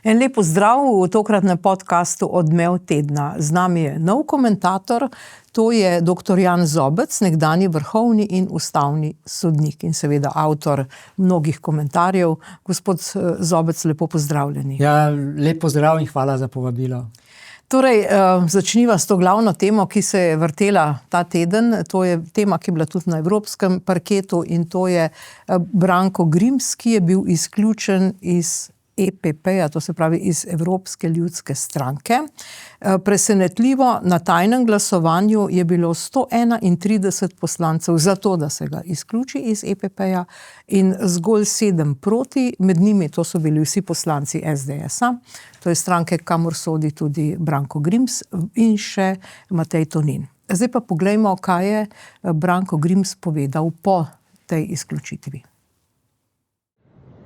En lep pozdrav v tokratnem podcastu Odmev tedna. Z nami je nov komentator, to je dr. Jan Zobec, nekdanji vrhovni in ustavni sodnik in seveda avtor mnogih komentarjev. Gospod Zobec, lepo pozdravljeni. Ja, lep pozdrav in hvala za povabilo. Torej, začniva s to glavno temo, ki se je vrtela ta teden. To je tema, ki je bila tudi na evropskem parketu, in to je Branko Grims, ki je bil izključen iz EPP-ja, to se pravi iz Evropske ljudske stranke. Presenetljivo, na tajnem glasovanju je bilo 131 poslancev za to, da se ga izključi iz EPP-ja, in zgolj 7 proti, med njimi to so bili vsi poslanci SDS-a, to je stranke, kamor sodi tudi Branko Grims in še Matej Tonin. Zdaj pa poglejmo, kaj je Branko Grims povedal po tej izključitvi.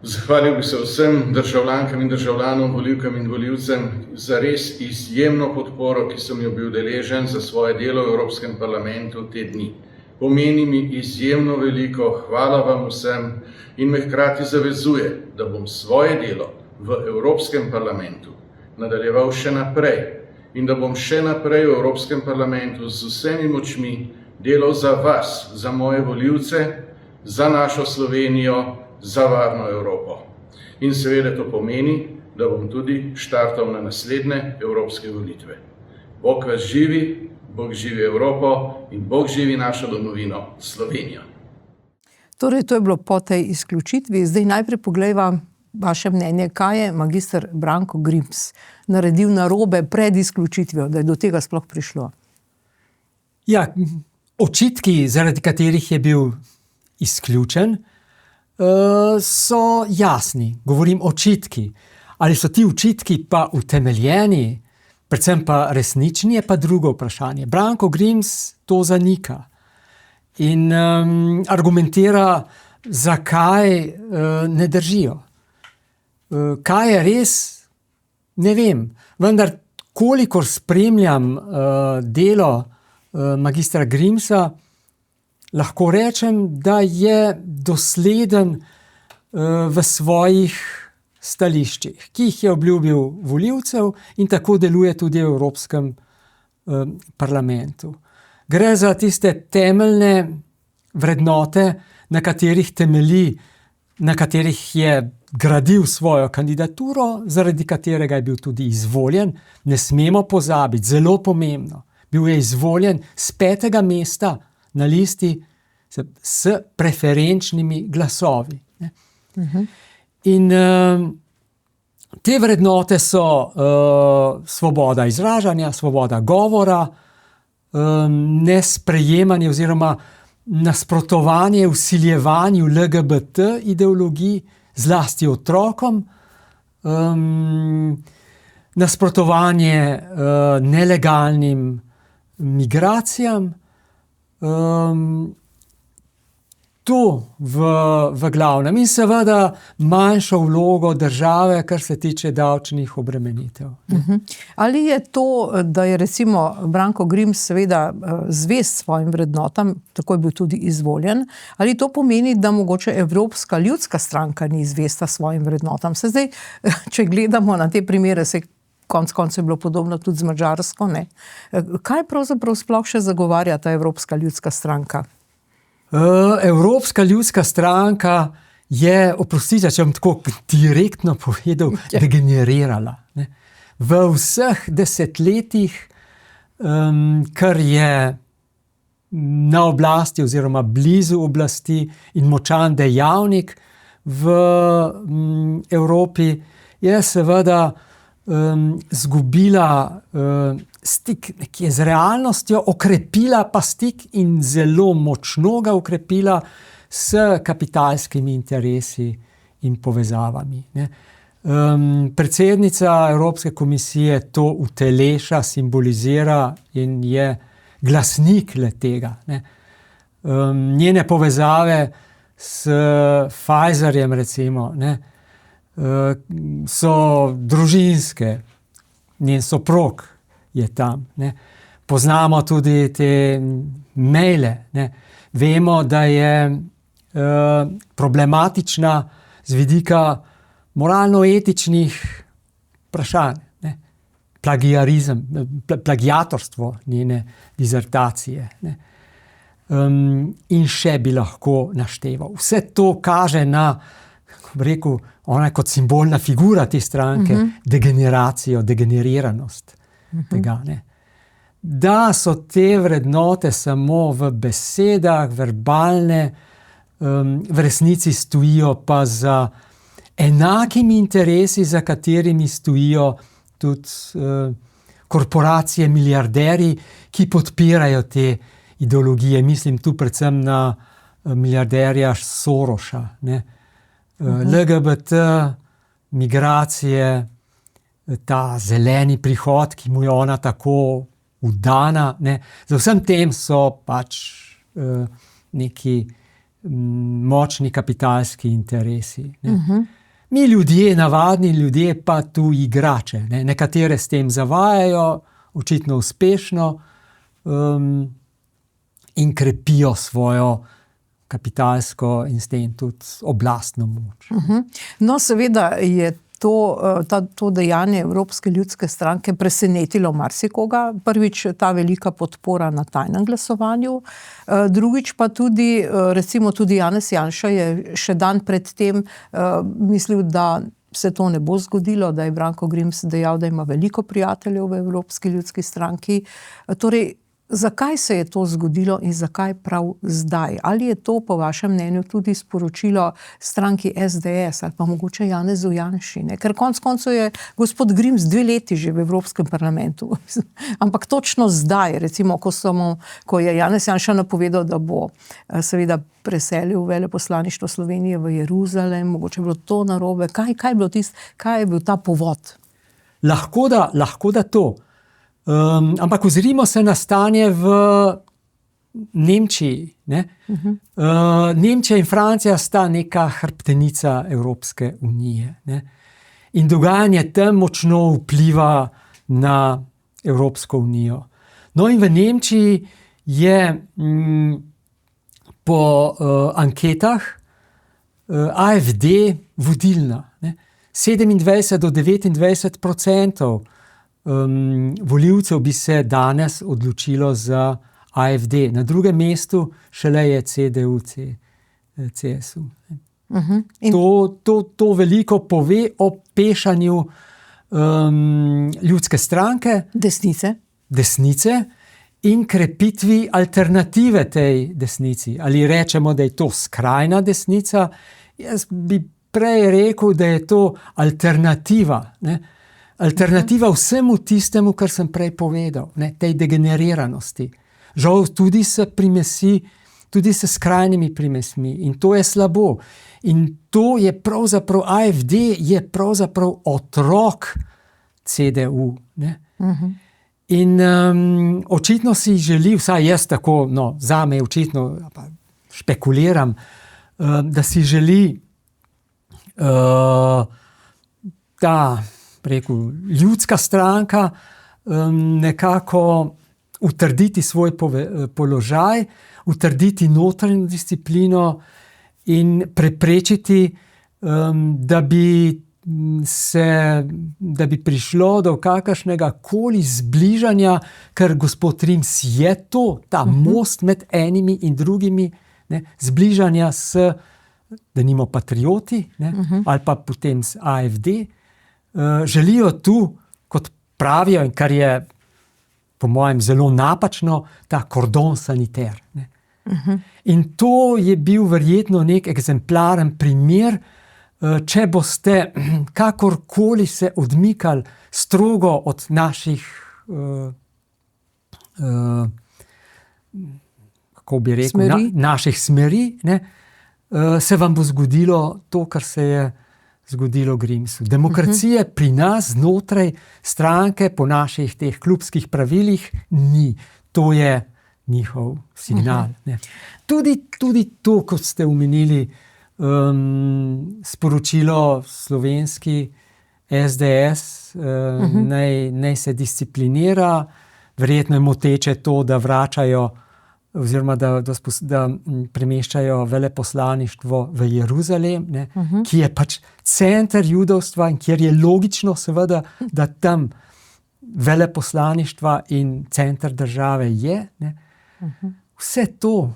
Zahvalil bi se vsem državljankam in državljanom, volivkam in volivcem za res izjemno podporo, ki sem jo bil deležen za svoje delo v Evropskem parlamentu te dni. Pomeni mi izjemno veliko, hvala vam vsem in me hkrati zavezuje, da bom svoje delo v Evropskem parlamentu nadaljeval še naprej in da bom še naprej v Evropskem parlamentu z vsemi močmi delal za vas, za moje volivce, za našo Slovenijo, za varno Evropo. In seveda to pomeni, da bom tudi štartal na naslednje evropske volitve. Bog vas živi, Bog živi Evropo in Bog živi našo domovino, Slovenijo. Torej, to je bilo po tej izključitvi. Zdaj najprej poglejva vaše mnenje, kaj je magister Branko Grims naredil narobe pred izključitvijo, da je do tega sploh prišlo. Ja, očitki, zaradi katerih je bil izključen, so jasni. Govorim očitki. Ali so ti očitki pa utemeljeni, predvsem pa resnični, je pa drugo vprašanje. Branko Grims to zanika in argumentira, zakaj ne držijo. Kaj je res, ne vem. Vendar, kolikor spremljam delo magistra Grimsa, lahko rečem, da je dosleden v svojih stališčih, ki jih je obljubil volivcev, in tako deluje tudi v Evropskem parlamentu. Gre za tiste temeljne vrednote, na katerih temelji, na katerih je gradil svojo kandidaturo, zaradi katerega je bil tudi izvoljen. Ne smemo pozabiti, zelo pomembno, bil je izvoljen s 5. mesta na listi s preferenčnimi glasovi. In te vrednote so svoboda izražanja, svoboda govora, nesprejemanje oziroma nasprotovanje vsiljevanju LGBT ideologij, zlasti otrokom, nasprotovanje nelegalnim migracijam, to v glavnem, in seveda manjšo vlogo države, kar se tiče davčnih obremenitev. Ali je to, da je recimo Branko Grims seveda zvest svojim vrednotam, tako je bil tudi izvoljen, ali to pomeni, da mogoče Evropska ljudska stranka ni zvesta svojim vrednotam? Se zdaj, če gledamo na te primere, se konec koncev je bilo podobno tudi z Madžarsko, ne? Kaj pravzaprav sploh še zagovarja ta Evropska ljudska stranka? Evropska ljudska stranka je, oprostite, če bom tako direktno povedal, degenerirala. V vseh desetletjih, kar je na oblasti oziroma blizu oblasti in močan dejavnik v Evropi, je seveda zgubila stik nekje z realnostjo, okrepila pa stik in zelo močno ga okrepila s kapitalskimi interesi in povezavami. Predsednica Evropske komisije to uteleša, simbolizira in je glasnik le-tega. Njene povezave s Pfizerjem, recimo, so družinske, njen soprog je tam. Poznamo tudi te maile. Vemo, da je problematična z vidika moralno-etičnih vprašanj. Plagiarizem, plagiatorstvo njene dizertacije. In še bi lahko našteval. Vse to kaže na, kako bi rekel, ona je kot simbolna figura te stranke, degeneracijo, degeneriranost tega. Da so te vrednote samo v besedah, verbalne, v resnici stojijo pa za enakimi interesi, za katerimi stojijo tudi korporacije, milijarderji, ki podpirajo te ideologije. Mislim tu predvsem na milijarderja Sorosa. LGBT, migracije, ta zeleni prihod, ki mu je ona tako vdana. Za vsem tem so pač neki močni kapitalski interesi. Mi ljudje, navadni ljudje, pa tu igrače. Nekatere s tem zavajajo, očitno uspešno, in krepijo svojo kapitalsko in s tem tudi oblastno moč. No, seveda je to dejanje Evropske ljudske stranke presenetilo marsikoga. Prvič ta velika podpora na tajnem glasovanju, drugič pa tudi, recimo tudi Janez Janša je še dan pred tem mislil, da se to ne bo zgodilo, da je Branko Grims dejal, da ima veliko prijateljev v Evropski ljudski stranki. Torej, zakaj se je to zgodilo in zakaj prav zdaj? Ali je to po vašem mnenju tudi sporočilo stranki SDS ali pa mogoče Janezu Janši? Ker konec koncev je gospod Grims 2 leti že v Evropskem parlamentu. Ampak točno zdaj, recimo, ko je Janez Janša napovedal, da bo seveda preselil veleposlaništvo Slovenije v Jeruzalem, mogoče je bilo to narobe. Kaj je bil ta povod? Lahko da to. Ampak ozrimo se na stanje v Nemčiji. Nemčija in Francija sta neka hrbtenica Evropske unije. In dogajanje tam močno vpliva na Evropsko unijo. No in v Nemčiji je po anketah AfD vodilna. 27 do 29% volivcev bi se danes odločilo za AfD. Na drugem mestu šele je CDU, CSU. To veliko pove o pešanju ljudske stranke, desnice in krepitvi alternative tej desnici. Ali rečemo, da je to skrajna desnica? Jaz bi prej rekel, da je to alternativa. Alternativa vsemu tistemu, kar sem prej povedal, tej degeneriranosti. Žal tudi s skrajnimi primesmi. In to je slabo. In to je pravzaprav, AfD je pravzaprav otrok CDU. In očitno si želi, vsaj jaz tako, zame očitno špekuliram, da si želi ljudska stranka nekako utrditi svoj položaj, utrditi notranjo disciplino in preprečiti, da bi prišlo do kakršnega koli zbližanja, ker gospod Grims je ta most med enimi in drugimi, zbližanja s, denimo, patrioti, ali pa potem s AfD. Želijo tu, kot pravijo, in kar je po mojem zelo napačno, ta kordon saniter. In to je bil verjetno nek eksemplaren primer, če boste kakorkoli se odmikali strogo od naših kako bi rekel, naših smeri, se vam bo zgodilo to, kar se je zgodilo Grimsu. Demokracije pri nas znotraj stranke po naših teh klubskih pravilih ni. To je njihov signal. Tudi to, kot ste omenili, sporočilo slovenski SDS, naj se disciplinira. Verjetno je moteče to, da vračajo oziroma da premeščajo veleposlaništvo v Jeruzalem, ne, ki je pač center judovstva in kjer je logično seveda, da tam veleposlaništva in center države je. Ne. Vse to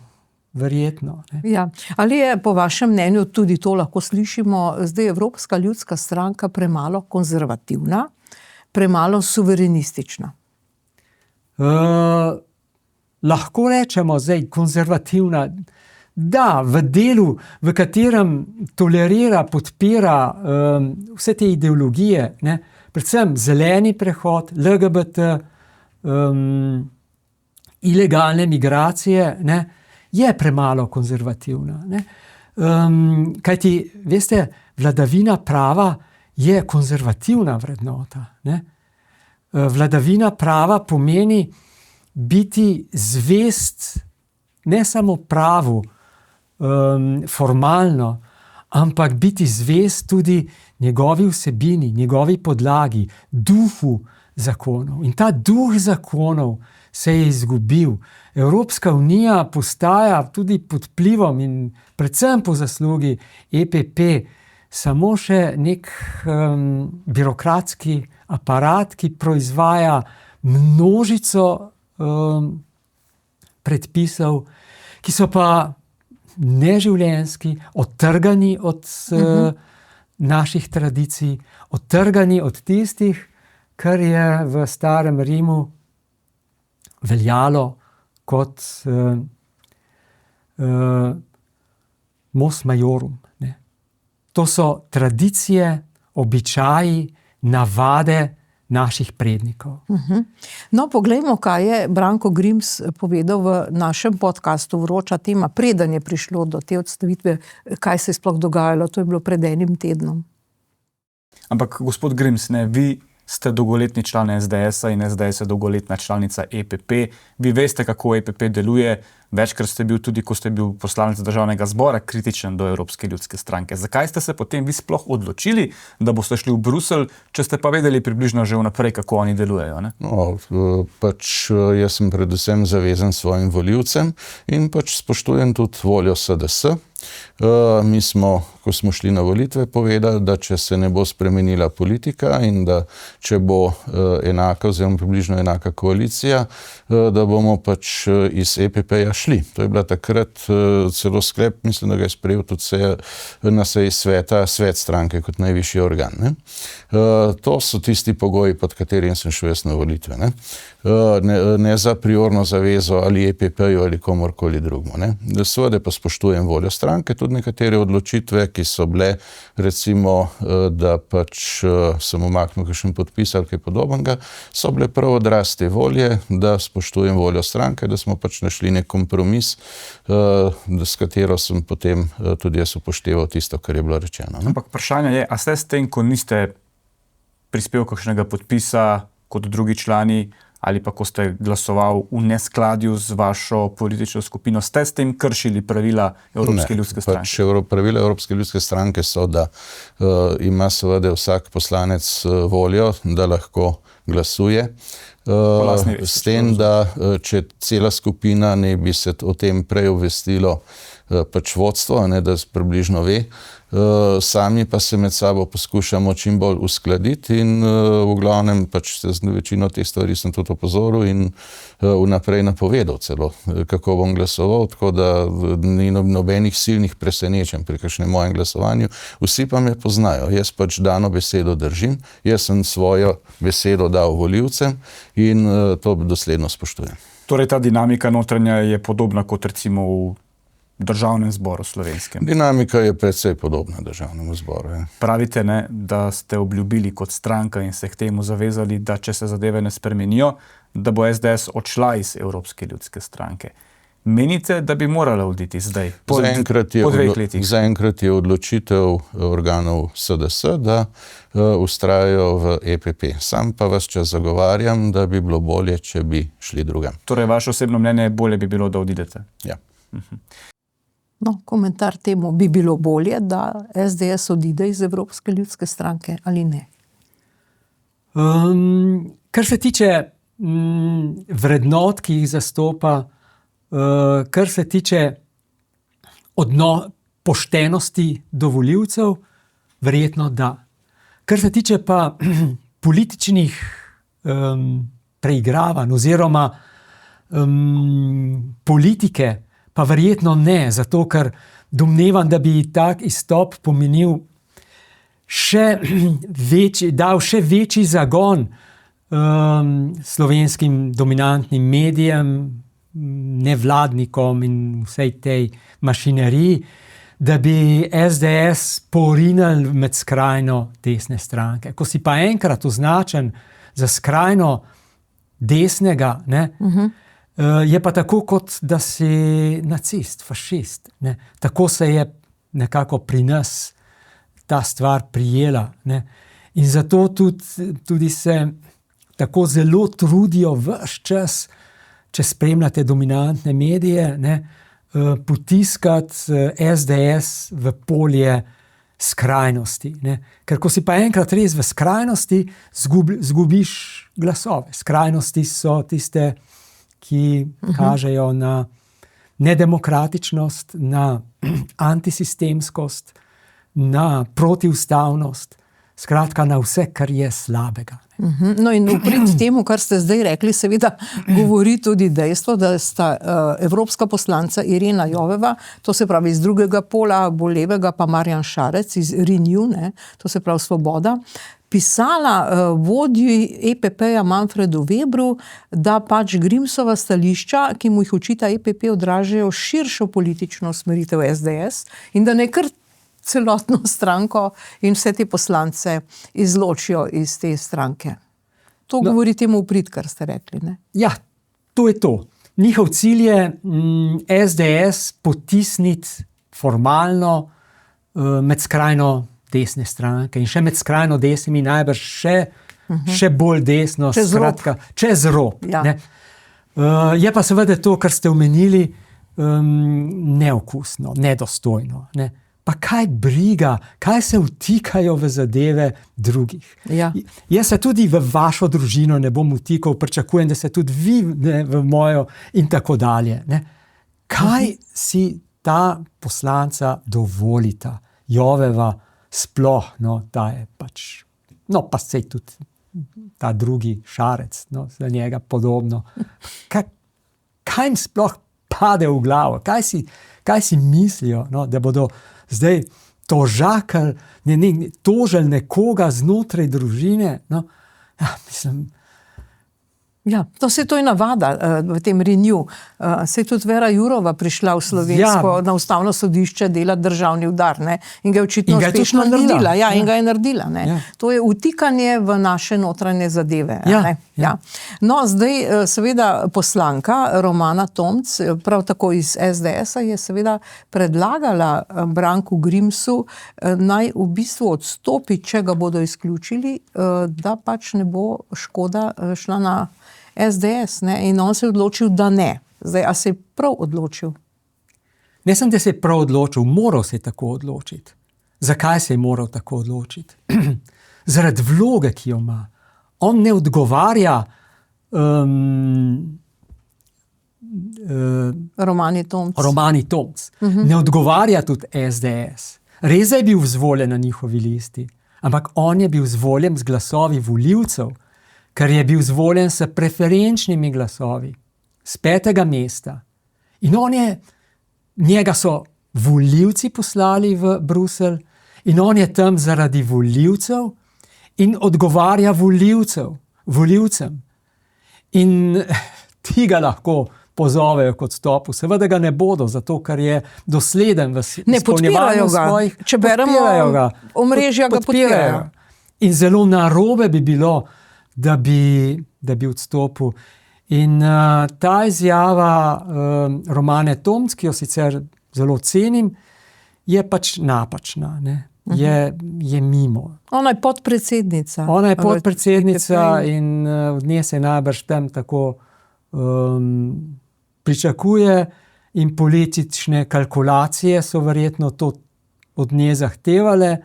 verjetno. Ne. Ja. Ali je po vašem mnenju, tudi to lahko slišimo, zdaj Evropska ljudska stranka premalo konzervativna, premalo suverenistična? Lahko rečemo zdaj konzervativna, da v delu, v katerem tolerira, podpira vse te ideologije, ne, predvsem zeleni prehod, LGBT, ilegalne migracije, ne, je premalo konzervativna. Ne. Kajti, veste, vladavina prava je konzervativna vrednota. Ne. Vladavina prava pomeni biti zvest ne samo pravu formalno, ampak biti zvest tudi njegovi vsebini, njegovi podlagi, duhu zakonov. In ta duh zakonov se je izgubil. Evropska unija postaja tudi pod vplivom in predvsem po zaslugi EPP samo še nek birokratski aparat, ki proizvaja množico predpisov, ki so pa neživljenjski, odtrgani od naših tradicij, odtrgani od tistih, kar je v starem Rimu veljalo kot mos majorum. Ne. To so tradicije, običaji, navade naših prednikov. No, poglejmo, kaj je Branko Grims povedal v našem podcastu Vroča tema, preden je prišlo do te odstavitve, kaj se je sploh dogajalo. To je bilo pred enim tednom. Ampak, gospod Grims, ne, vi ste dolgoletni član SDS-a in SDS je dolgoletna članica EPP. Vi veste, kako EPP deluje. Večkrat ste bil tudi, ko ste bil poslanec Državnega zbora, kritičen do Evropske ljudske stranke. Zakaj ste se potem vi sploh odločili, da boste šli v Bruselj, če ste pa vedeli približno že vnaprej, kako oni delujejo? Ne? No, pač jaz sem predvsem zavezan svojim volivcem in pač spoštujem tudi voljo SDS. Mi smo, ko smo šli na volitve, povedali, da če se ne bo spremenila politika in da če bo enaka oziroma približno enaka koalicija, da bomo pač iz EPP-ja šli. To je bila takrat celo sklep, mislim, da ga je sprejel tudi na seji svet stranke kot najvišji organ. Ne? To so tisti pogoji, pod katerim sem šel jaz na volitve. Ne za priorno zavezo ali EPP-ju ali komorkoli drugemu. Seveda pa spoštujem voljo stranke, tudi nekatere odločitve, ki so bile, recimo, da pač sem umaknil kakšen podpis ali kaj podobnega, so bile prav odraz te volje, da spoštujem voljo stranke, da smo pač našli nek kompromis, s katero sem potem tudi jaz upošteval tisto, kar je bilo rečeno. Ampak vprašanje je, a ste s tem, ko niste prispel kakšnega podpisa kot drugi člani, ali pa ko ste glasoval v neskladju z vašo politično skupino, ste s tem kršili pravila Evropske ljudske stranke? Pač pravila Evropske ljudske stranke so, da ima seveda vsak poslanec voljo, da lahko glasuje. S tem, da če cela skupina ne bi se o tem prej obvestilo pač vodstvo, ne, da približno ve, sami pa se med sabo poskušamo čim bolj uskladiti in v glavnem pač večino teh stvari sem tudi opozoril in vnaprej napovedal celo, kako bom glasoval, tako da ni nobenih silnih presenečenj pri kakšnem mojem glasovanju. Vsi pa me poznajo, jaz pač dano besedo držim, jaz sem svojo besedo dal volivcem in to dosledno spoštujem. Torej ta dinamika notranja je podobna kot recimo v Državnem zboru slovenskem. Dinamika je precej podobna Državnemu zboru. Ja. Pravite, ne, da ste obljubili kot stranka in se k temu zavezali, da če se zadeve ne spremenijo, da bo SDS odšla iz Evropske ljudske stranke. Menite, da bi morala oditi zdaj, po 2 letih? Zaenkrat je odločitev organov SDS, da vztrajajo v EPP. Sam pa vas čas zagovarjam, da bi bilo bolje, če bi šli drugam. Torej, vaše osebno mnenje bolje bi bilo, da odidete? Ja. No, komentar temu, bi bilo bolje, da SDS odide iz Evropske ljudske stranke ali ne? Kar se tiče vrednot, ki jih zastopa, kar se tiče poštenosti do volivcev, verjetno da. Kar se tiče pa političnih preigravanj oziroma politike, pa verjetno ne, zato ker domnevam, da bi tak izstop pomenil dal še večji zagon slovenskim dominantnim medijem, nevladnikom in vsej tej mašineriji, da bi SDS porinili med skrajno desne stranke. Ko si pa enkrat označen za skrajno desnega, ne, je pa tako, kot da si nacist, fašist. Ne. Tako se je nekako pri nas ta stvar prijela. Ne. In zato tudi se tako zelo trudijo ves čas, če spremljate dominantne medije, ne, potiskati SDS v polje skrajnosti. Ne. Ker ko si pa enkrat res v skrajnosti, zgubiš glasove. Skrajnosti so tiste, ki kažejo na nedemokratičnost, na antisistemskost, na protiustavnost, skratka na vse, kar je slabega. No in v prid temu, kar ste zdaj rekli, seveda govori tudi dejstvo, da sta evropska poslanca Irena Joveva, to se pravi iz drugega pola, bolj levega, pa Marjan Šarec iz Renew, ne, to se pravi Svoboda, pisala vodji EPP-ja Manfredu Webru, da pač Grimsova stališča, ki mu jih očita EPP, odražajo širšo politično usmeritev SDS in da ne kar celotno stranko in vse te poslance izločijo iz te stranke. To govori temu v prid, kar ste rekli, ne? Ja, to je to. Njihov cilj je SDS potisniti formalno med skrajno desne stranke in še med skrajno desnimi najbrž še bolj desno, skratka, čez rob. Ja. Ne? Je pa seveda to, kar ste omenili, neokusno, nedostojno. Ne? Pa kaj briga, kaj se vtikajo v zadeve drugih. Ja. Jaz se tudi v vašo družino ne bom vtikal, pričakujem, da se tudi vi v mojo in tako dalje. Ne? Kaj si ta poslanca dovolita, Joveva sploh, no, da je pač, no, pa sej tudi ta drugi Šarec, no, za njega podobno. Kaj jim sploh pade v glavo? Kaj si mislijo, no, da bodo zdaj tožili nekoga znotraj družine? No, ja, mislim... Ja, to je navada v tem Renew. Se je tudi Vera Jourova prišla v Slovensko na ustavno sodišče delati državni udar, ne? In ga je očitno uspešno naredila. Ja, in ga je naredila. Ne? Ja. To je vtikanje v naše notranje zadeve. Ja, ne? Ja. No, zdaj seveda poslanka Romana Tomc, prav tako iz SDS-a, je seveda predlagala Branku Grimsu naj v bistvu odstopi, če ga bodo izključili, da pač ne bo škoda šla na SDS, ne? In on se je odločil, da ne. Zdaj, a se je prav odločil? Ne sem, da se je prav odločil, moral se je tako odločiti. Zakaj se je moral tako odločiti? Zaradi vloge, ki jo ima. On ne odgovarja Romani Tomc. Ne odgovarja tudi SDS. Res je bil izvoljen na njihovi listi, ampak on je bil izvoljen z glasovi volivcev, ker je bil izvoljen s preferenčnimi glasovi, z 5. mesta. In njega so volivci poslali v Bruselj in on je tam zaradi volivcev in odgovarja volivcem. In ti ga lahko pozovejo k odstopu. Seveda ga ne bodo, zato ker je dosleden v izpolnjevanju svojih. Če beremo omrežja, ga podpirajo. In zelo narobe bi bilo, da bi odstopil. In ta izjava Romane Tomc, ki jo sicer zelo cenim, je pač napačna. Ne? Je mimo. Ona je podpredsednica. In od nje se najbrž tam tako pričakuje in politične kalkulacije so verjetno to od nje zahtevale.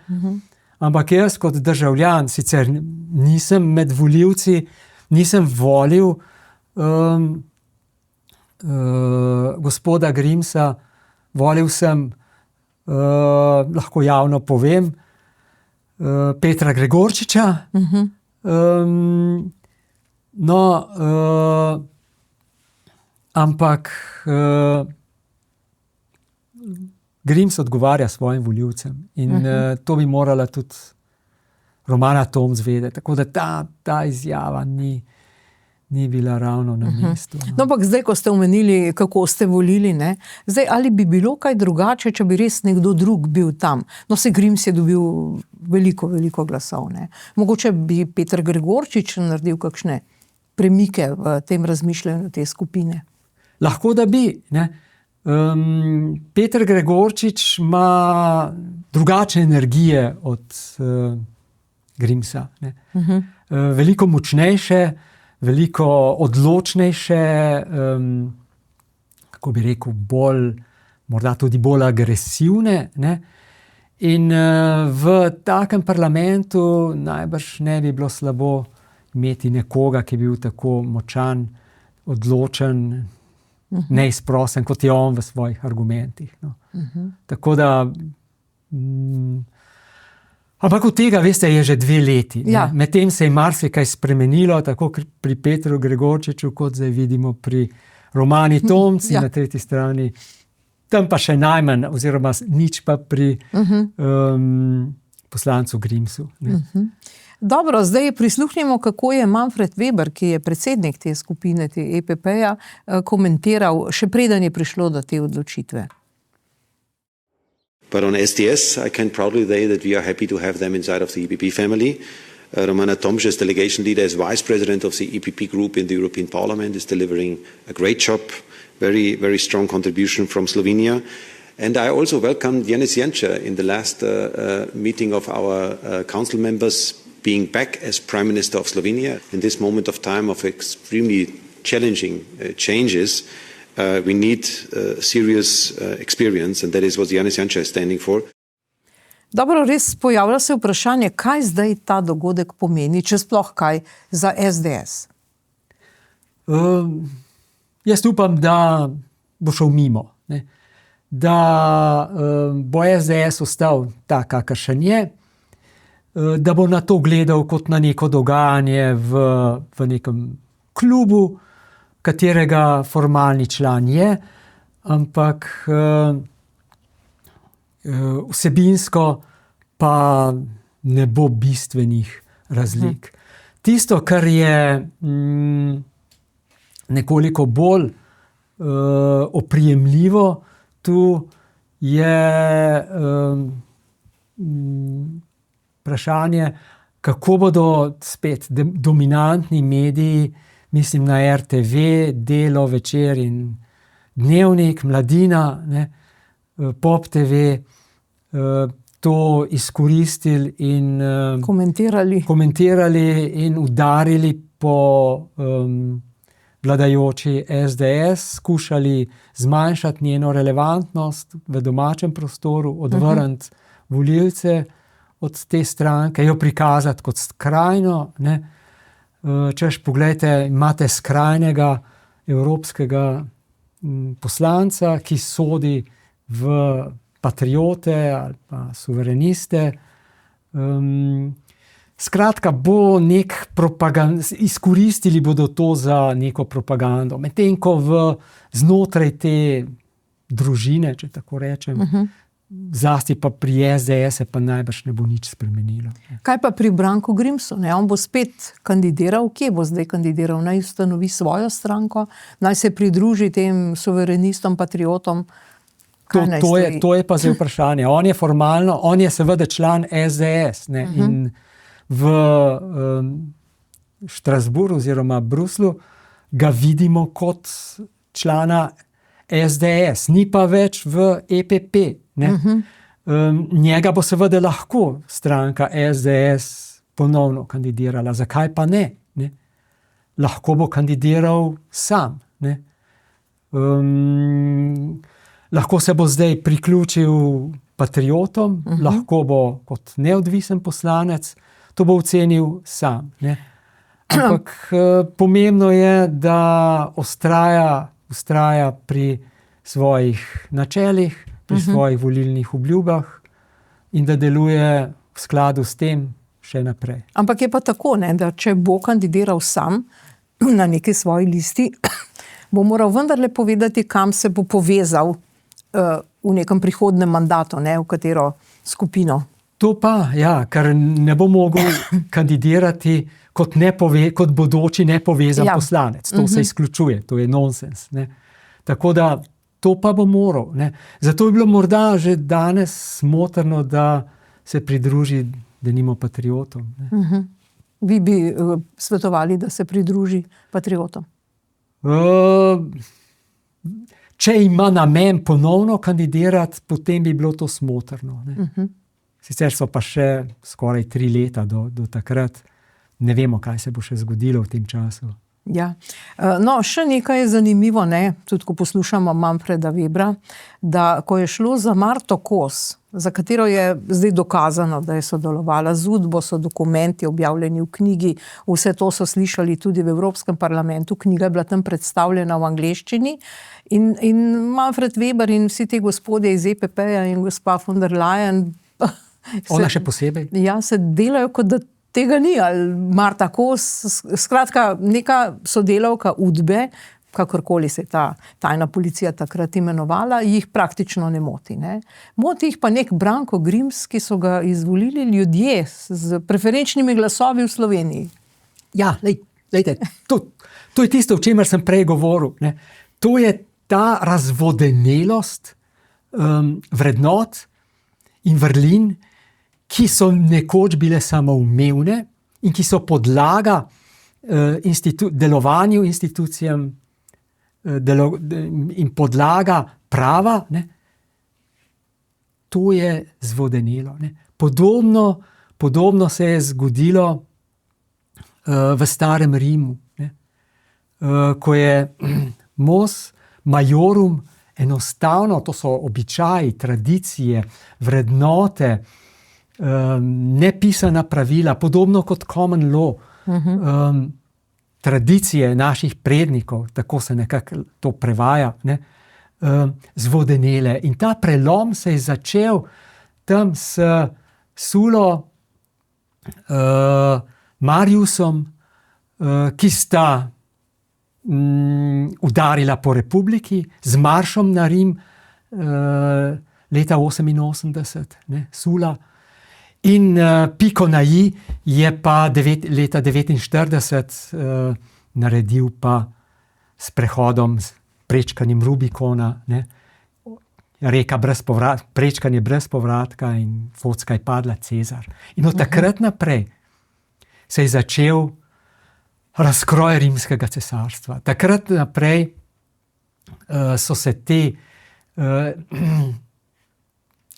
Ampak jaz kot državljan, sicer nisem med volivci, nisem volil gospoda Grimsa, volil sem, lahko javno povem, Petra Gregorčiča. Ampak Grims odgovarja svojim volivcem in to bi morala tudi Romana Tomc vedeti. Tako da ta izjava ni bila ravno na mestu. No, ampak zdaj, ko ste omenili, kako ste volili, ne? Zdaj, ali bi bilo kaj drugače, če bi res nekdo drug bil tam? No, se Grims je dobil veliko glasov, ne? Mogoče bi Peter Gregorčič naredil kakšne premike v tem razmišljanju te skupine. Lahko da bi, ne? Peter Gregorčič ima drugačne energije od Grimsa, ne? Veliko močnejše, veliko odločnejše, kako bi rekel, morda tudi bolj agresivne, ne? In v takem parlamentu najbrž ne bi bilo slabo imeti nekoga, ki je bil tako močan, odločen, neizprosen, kot je on v svojih argumentih. No. Tako da ampak od tega, veste, je že 2 leti. Ja. Medtem se je marsikaj spremenilo, tako pri Petru Gregorčiču, kot zdaj vidimo pri Romani Tomc in na tretji strani. Tam pa še najmanj, oziroma nič pa pri poslancu Grimsu. Dobro, zdaj prisluhnimo, kako je Manfred Weber, ki je predsednik te skupine, te EPP-ja, komentiral, še preden je prišlo do te odločitve. But on SDS, I can proudly say that we are happy to have them inside of the EPP family. Romana Tomc, as delegation leader, as vice president of the EPP group in the European Parliament, is delivering a great job, very, very strong contribution from Slovenia. And I also welcomed Janez Janša in the last meeting of our council members, being back as Prime Minister of Slovenia. In this moment of time of extremely challenging changes, we need serious experience, and that is what Janez Janša is standing for. Dobro, res pojavlja se vprašanje, kaj zdaj ta dogodek pomeni, če sploh kaj za SDS? Jaz upam, da bo šel mimo, ne? Da bo SDS ostal tak, kakršen je, da bo na to gledal kot na neko dogajanje v nekem klubu, katerega formalni član je, ampak vsebinsko pa ne bo bistvenih razlik. Tisto, kar je nekoliko bolj oprijemljivo, tu je vprašanje, kako bodo spet dominantni mediji, mislim na RTV, Delo, Večer in Dnevnik, Mladina, ne, Pop TV, to izkoristili in komentirali in udarili po vladajoči SDS, skušali zmanjšati njeno relevantnost v domačem prostoru, odvrniti volivce od te stranke, jo prikazati kot skrajno, ne. Češ, poglejte, imate skrajnega evropskega poslanca, ki sodi v patriote ali pa suvereniste. Skratka, bo nek izkoristili bodo to za neko propagando. Medtem ko znotraj te družine, če tako rečem, zlasti pa pri SDS pa najbrž ne bo nič spremenilo. Kaj pa pri Branku Grimsu? Ne? On bo spet kandidiral. Kje bo zdaj kandidiral? Naj ustanovi svojo stranko? Naj se pridruži tem suverenistom, patriotom? To je pa zdaj vprašanje. On je seveda član SDS, ne? In v Štrasburu oziroma Bruslu ga vidimo kot člana SDS, ni pa več v EPP. Ne? Njega bo seveda lahko stranka SDS ponovno kandidirala. Zakaj pa ne? Ne? Lahko bo kandidiral sam. Ne? Lahko se bo zdaj priključil patriotom, lahko bo kot neodvisen poslanec, to bo ocenil sam. Ne? Ampak pomembno je, da ostraja vztraja pri svojih načelih, pri svojih volilnih obljubah in da deluje v skladu s tem še naprej. Ampak je pa tako, ne, da če bo kandidiral sam na neki svoji listi, bo moral vendarle povedati, kam se bo povezal v nekem prihodnem mandatu, ne, v katero skupino. To pa, ja, ker ne bo mogel kandidirati kot bodoči nepovezan poslanec. To se izključuje, to je nonsens. Ne. Tako da to pa bo moral. Ne. Zato bi bilo morda že danes smotrno, da se pridruži denimo patriotom. Ne. Vi bi svetovali, da se pridruži patriotom? Če ima namen ponovno kandidirati, potem bi bilo to smotrno. Ne. Sicer so pa še skoraj 3 leta do takrat. Ne vemo, kaj se bo še zgodilo v tem času. Ja. No, še nekaj je zanimivo, ne, tudi ko poslušamo Manfreda Webra, da ko je šlo za Marto Kos, za katero je zdaj dokazano, da je sodelovala z UDBO, so dokumenti objavljeni v knjigi, vse to so slišali tudi v Evropskem parlamentu, knjiga je bila tam predstavljena v angleščini in Manfred Weber in vsi ti gospodje iz EPP-ja in gospa von der Leyen Ona še posebej? Ja, se delajo, kot da tega ni, ali Marta Kos, skratka, neka sodelavka UDBE, kakorkoli se je ta tajna policija takrat imenovala, jih praktično ne moti. Ne. Moti jih pa nek Branko Grims, ki so ga izvolili ljudje z preferenčnimi glasovi v Sloveniji. Ja, lejte, to je tisto, o čemer sem prej govoril. Ne. To je ta razvodenelost vrednot in vrlin, ki so nekoč bile samoumevne in ki so podlaga delovanju institucijam in podlaga prava, ne. To je zvodenelo. Ne. Podobno se je zgodilo v starem Rimu, ne. Ko je mos majorum enostavno, to so običaji, tradicije, vrednote, nepisana pravila, podobno kot common law, tradicije naših prednikov, tako se nekako to prevaja, ne, zvodenele. In ta prelom se je začel tam s Sulo, Mariusom, ki sta udarila po republiki, z maršom na Rim leta 88, ne, Sula. In piko na i je pa leta 49 naredil pa s prehodom, s prečkanjem Rubikona, ne, reka prečkanje brez povratka in Fotska je padla, Cezar. In od takrat naprej se je začel razkroj rimskega cesarstva. Takrat naprej so se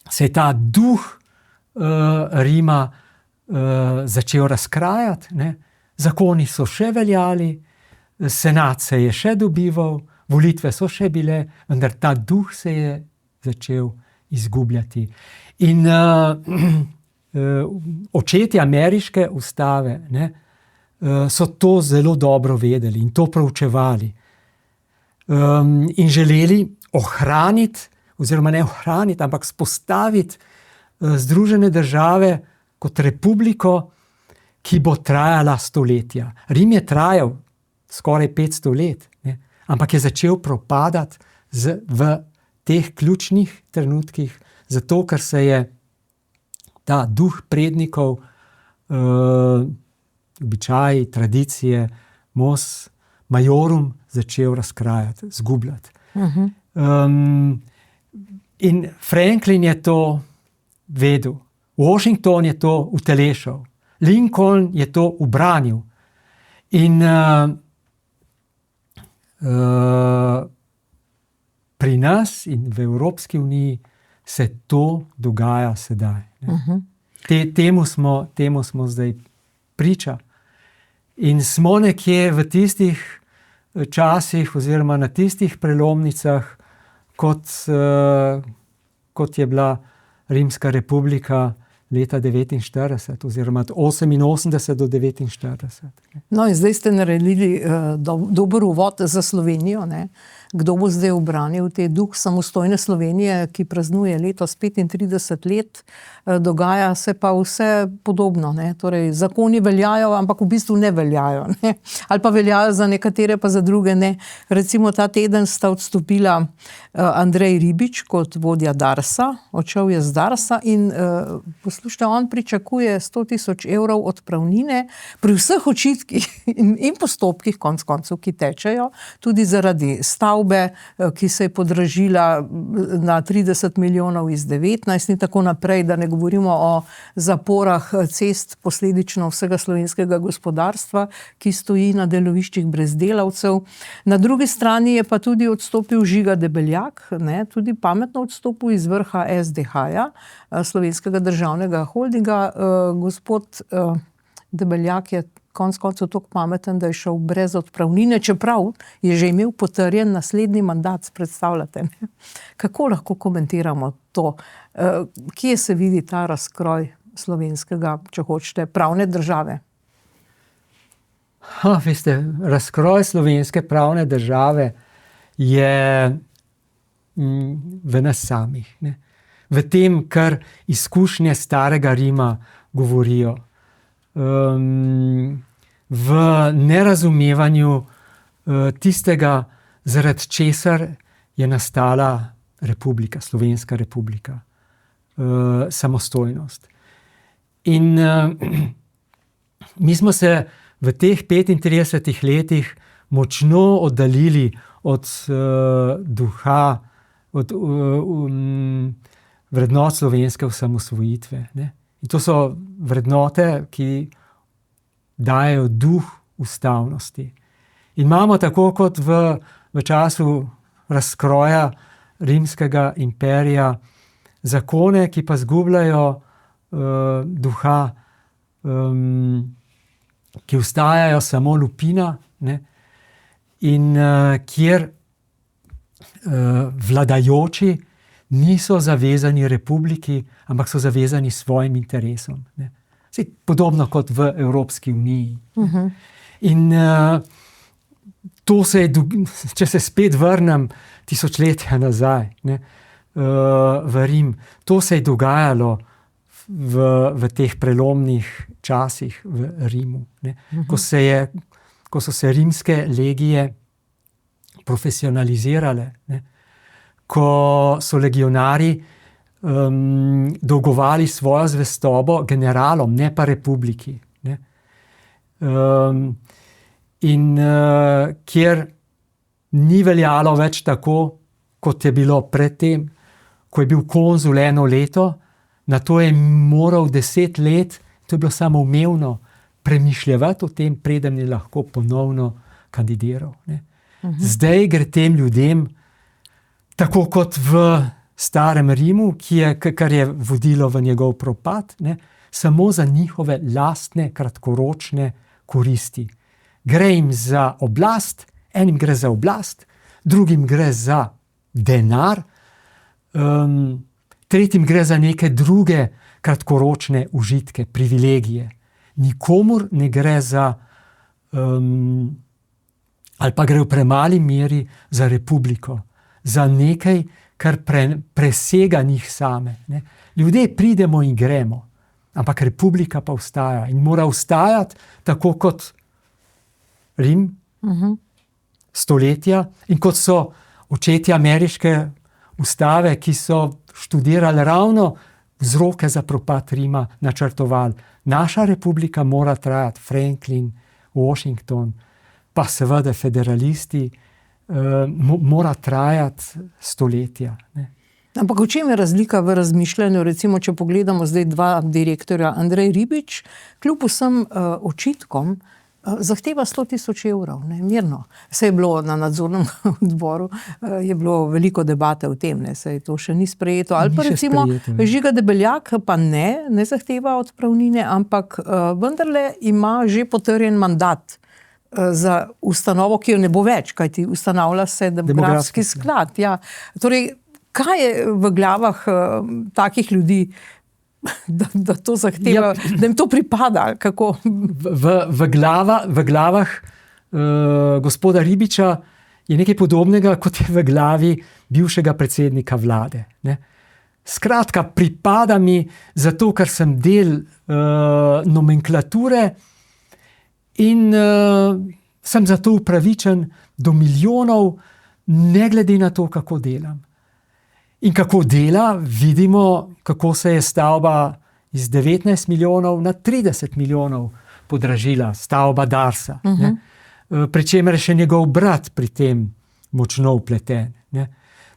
se je ta duh Rima začel razkrajati, ne. Zakoni so še veljali, senat se je še dobival, volitve so še bile, vendar ta duh se je začel izgubljati. In očetje ameriške ustave, ne, so to zelo dobro vedeli in to proučevali. In želeli ohraniti, oziroma ne ohraniti, ampak spostaviti Združene države kot republiko, ki bo trajala stoletja. Rim je trajal skoraj 500 let, ne, ampak je začel propadati v teh ključnih trenutkih, zato ker se je ta duh prednikov, običaji, tradicije, mos majorum začel razkrajati, zgubljati. In Franklin je to vedel. Washington je to utelešal. Lincoln je to ubranil. In pri nas in v Evropski uniji se to dogaja sedaj. Temu smo zdaj priča. In smo nekje v tistih časih oziroma na tistih prelomnicah, kot je bila Rimska republika leta 49 oziroma od 88 do 49. No in zdaj ste naredili dober uvod za Slovenijo, ne? kdo bo zdaj ubranil te duh samostojne Slovenije, ki praznuje letos 35 let, dogaja se pa vse podobno, ne? Torej, zakoni veljajo, ampak v bistvu ne veljajo, ne? Ali pa veljajo za nekatere, pa za druge ne. Recimo ta teden sta odstopila Andrej Ribič kot vodja Darsa, odšel je z Darsa in poslušajte, on pričakuje 100 000 evrov odpravnine pri vseh očitkih in postopkih, konec koncev, ki tečejo, tudi zaradi stavbe, ki se je podražila na 30 milijonov iz 19 in tako naprej, da ne govorimo o zaporah cest, posledično vsega slovenskega gospodarstva, ki stoji na deloviščih brez delavcev. Na drugi strani je pa tudi odstopil Žiga Debeljak, ne, tudi pametno odstopil iz vrha SDH-ja, Slovenskega državnega holdinga. Gospod Debeljak je konec koncev toliko pameten, da je šel brez odpravnine, čeprav je že imel potrjen naslednji mandat, predstavljate. Ne? Kako lahko komentiramo to? Kje se vidi ta razkroj slovenskega, če hočete, pravne države? Veste, razkroj slovenske pravne države je v nas samih, ne? V tem, kar izkušnje starega Rima govorijo. V nerazumevanju tistega, zaradi česar je nastala republika, Slovenska republika, samostojnost. In mi smo se v teh 35 letih močno oddaljili od duha, od vrednot slovenske osamosvojitve, ne? In to so vrednote, ki dajejo duh ustavnosti. In imamo tako kot v času razkroja rimskega imperija zakone, ki pa zgubljajo duha, ki ostajajo samo lupina, ne? In kjer vladajoči niso zavezani republiki, ampak so zavezani svojim interesom. Ne? Podobno kot v Evropski uniji. In to se je, če se spet vrnem tisočletja nazaj, ne, v Rim, to se je dogajalo v teh prelomnih časih v Rimu, ne? Ko so se rimske legije profesionalizirale, ne? Ko so legionari dolgovali svojo zvestobo generalom, ne pa republiki. Ne? In kjer ni veljalo več tako, kot je bilo predtem, ko je bil konzul 1 leto, na to je moral 10 let, to je bilo samoumevno, premišljati o tem, preden je lahko ponovno kandidiral. Ne? Zdaj gre tem ljudem tako kot v starem Rimu, kar je vodilo v njegov propad, ne, samo za njihove lastne kratkoročne koristi. Gre jim za oblast, enim gre za oblast, drugim gre za denar, tretjim gre za neke druge kratkoročne užitke, privilegije. Nikomur ne gre za, ali pa gre v premali meri za republiko, za nekaj, kar presega njih same. Ne. Ljudje pridemo in gremo, ampak republika pa ostaja in mora ostajati tako kot Rim, stoletja in kot so očetje ameriške ustave, ki so študirali ravno vzroke za propad Rima, načrtovali. Naša republika mora trajati, Franklin, Washington, pa seveda federalisti, mora trajati stoletja. Ne. Ampak v čem je razlika v razmišljanju? Recimo, če pogledamo zdaj 2 direktorja, Andrej Ribič, kljub vsem očitkom, zahteva 100 000 evrov, ne, mirno. Se je bilo na nadzornem odboru, je bilo veliko debate o tem, ne, se je to še ni sprejeto. Ali pa recimo Žiga Debeljak pa ne zahteva odpravnine, ampak vendarle ima že potrjen mandat za ustanovo, ki jo ne bo več, kajti ustanavlja se demografski sklad. Ja. Torej, kaj je v glavah takih ljudi, da to zahteva, da jim to pripada? Kako? V glavah gospoda Ribiča je nekaj podobnega, kot je v glavi bivšega predsednika vlade. Ne. Skratka, pripada mi zato, ker sem del nomenklature in sem zato upravičen do milijonov, ne glede na to, kako delam. In kako dela, vidimo, kako se je stavba iz 19 milijonov na 30 milijonov podražila, stavba Darsa. Ne. Pričemer je še njegov brat pri tem močno vpleten. Ne.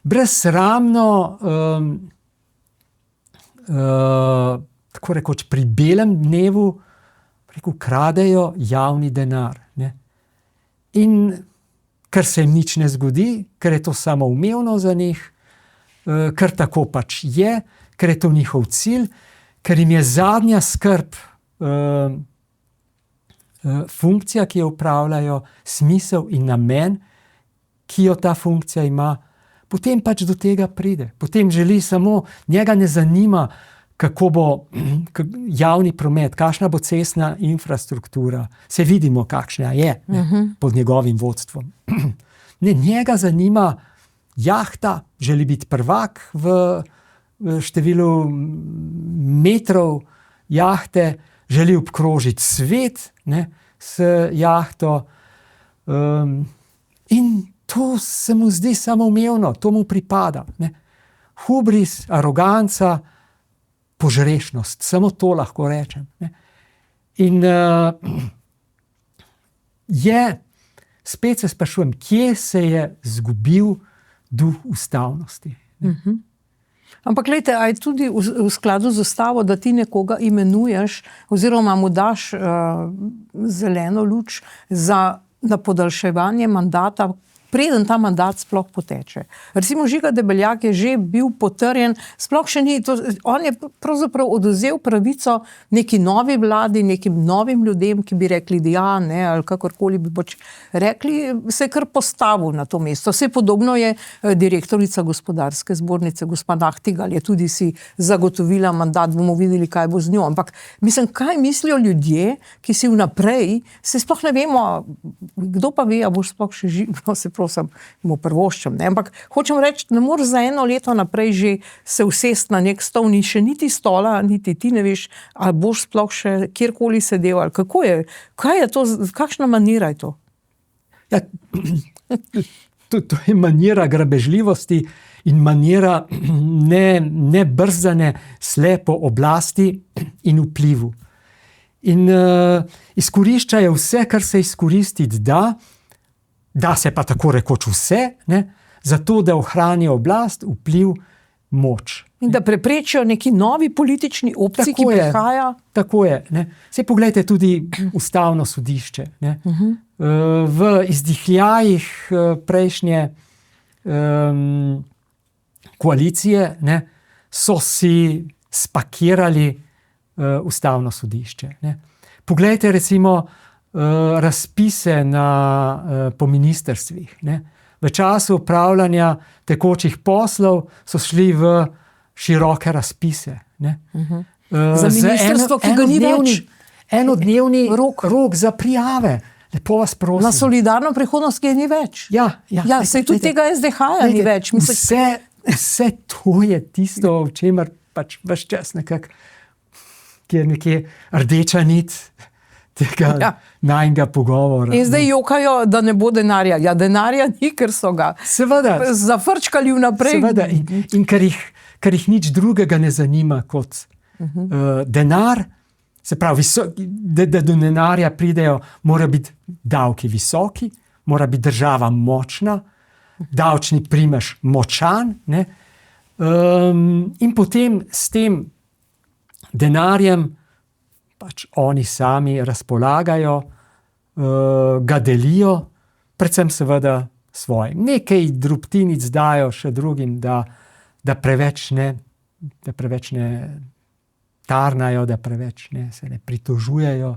Brezsramno, tako rekoč pri belem dnevu, kradejo javni denar. Ne. In ker se jim nič ne zgodi, ker je to samoumevno za njih, ker tako pač je, ker je to njihov cilj, ker jim je zadnja skrb funkcija, ki jo upravljajo, smisel in namen, ki jo ta funkcija ima, potem pač do tega pride. Potem želi samo, njega ne zanima, kako bo javni promet, kakšna bo cestna infrastruktura. Se vidimo, kakšna je pod njegovim vodstvom. Ne, njega zanima jahta, želi biti prvak v številu metrov jahte, želi obkrožiti svet, ne, s jahto. In to se mu zdi samoumevno, to mu pripada. Ne. Hubris, aroganca, požrešnost, samo to lahko rečem. Ne. In spet se sprašujem, kje se je zgubil duh ustavnosti. Ampak glejte, a je tudi v skladu z ustavo, da ti nekoga imenuješ oziroma mu daš zeleno luč na podaljševanje mandata, preden ta mandat sploh poteče. Recimo Žiga Debeljak je že bil potrjen, sploh še ni, on je pravzaprav odvzel pravico neki novi vladi, nekim novim ljudem, ki bi rekli ja, ne, ali kakorkoli bi pač rekli, se je kar postavil na to mesto. Vse podobno je direktorica gospodarske zbornice, gospa Nahtigal, je tudi si zagotovila mandat, bomo videli, kaj bo z njo. Ampak mislim, kaj mislijo ljudje, ki si vnaprej, se sploh ne vemo, kdo pa ve, a boš sploh še živel, se prosim, mu prvoščam. Ne? Ampak hočem reči, ne moreš za eno leto naprej že se usest na nek stol, ni še niti stola, niti ti ne veš, ali boš sploh še kjerkoli sedel, ali kako je, kaj je to, kakšna manira je to? Ja, to je manira grabežljivosti in manira nebrzdane slepo oblasti in vplivu. In izkoriščajo vse, kar se izkoristiti da se pa tako rekoč vse, ne, zato da ohranijo oblast, vpliv, moč. In da preprečijo neki novi politični opciji, ki prihaja. Tako je. Ne. Saj poglejte tudi ustavno sodišče. Ne. V izdihljajih prejšnje koalicije, ne, so si spakirali ustavno sodišče. Ne. Poglejte recimo razpise po ministrstvih. Ne. V času upravljanja tekočih poslov so šli v široke razpise. Ne. Za ministrstvo, ki ga ni več. Enodnevni rok za prijave. Lepo vas prosim. Na solidarno prihodnost, ki je ni več. Ja, sej tudi tega SDH-ja ni več. Vse to je tisto, v čemer pač ves čas nekako, ki je nekje rdeča nit tega najnega pogovora. In zdaj jokajo, da ne bo denarja. Ja, denarja ni, ker so ga zafrčkali vnaprej. Seveda, in ker jih nič drugega ne zanima kot denar, se pravi, da do denarja pridejo, mora biti davki visoki, mora biti država močna, davčni primež močan, ne? In potem s tem denarjem pač oni sami razpolagajo, ga delijo, predvsem seveda svojim. Nekaj drobtinic dajo še drugim, da preveč ne tarnajo, da preveč se ne pritožujejo,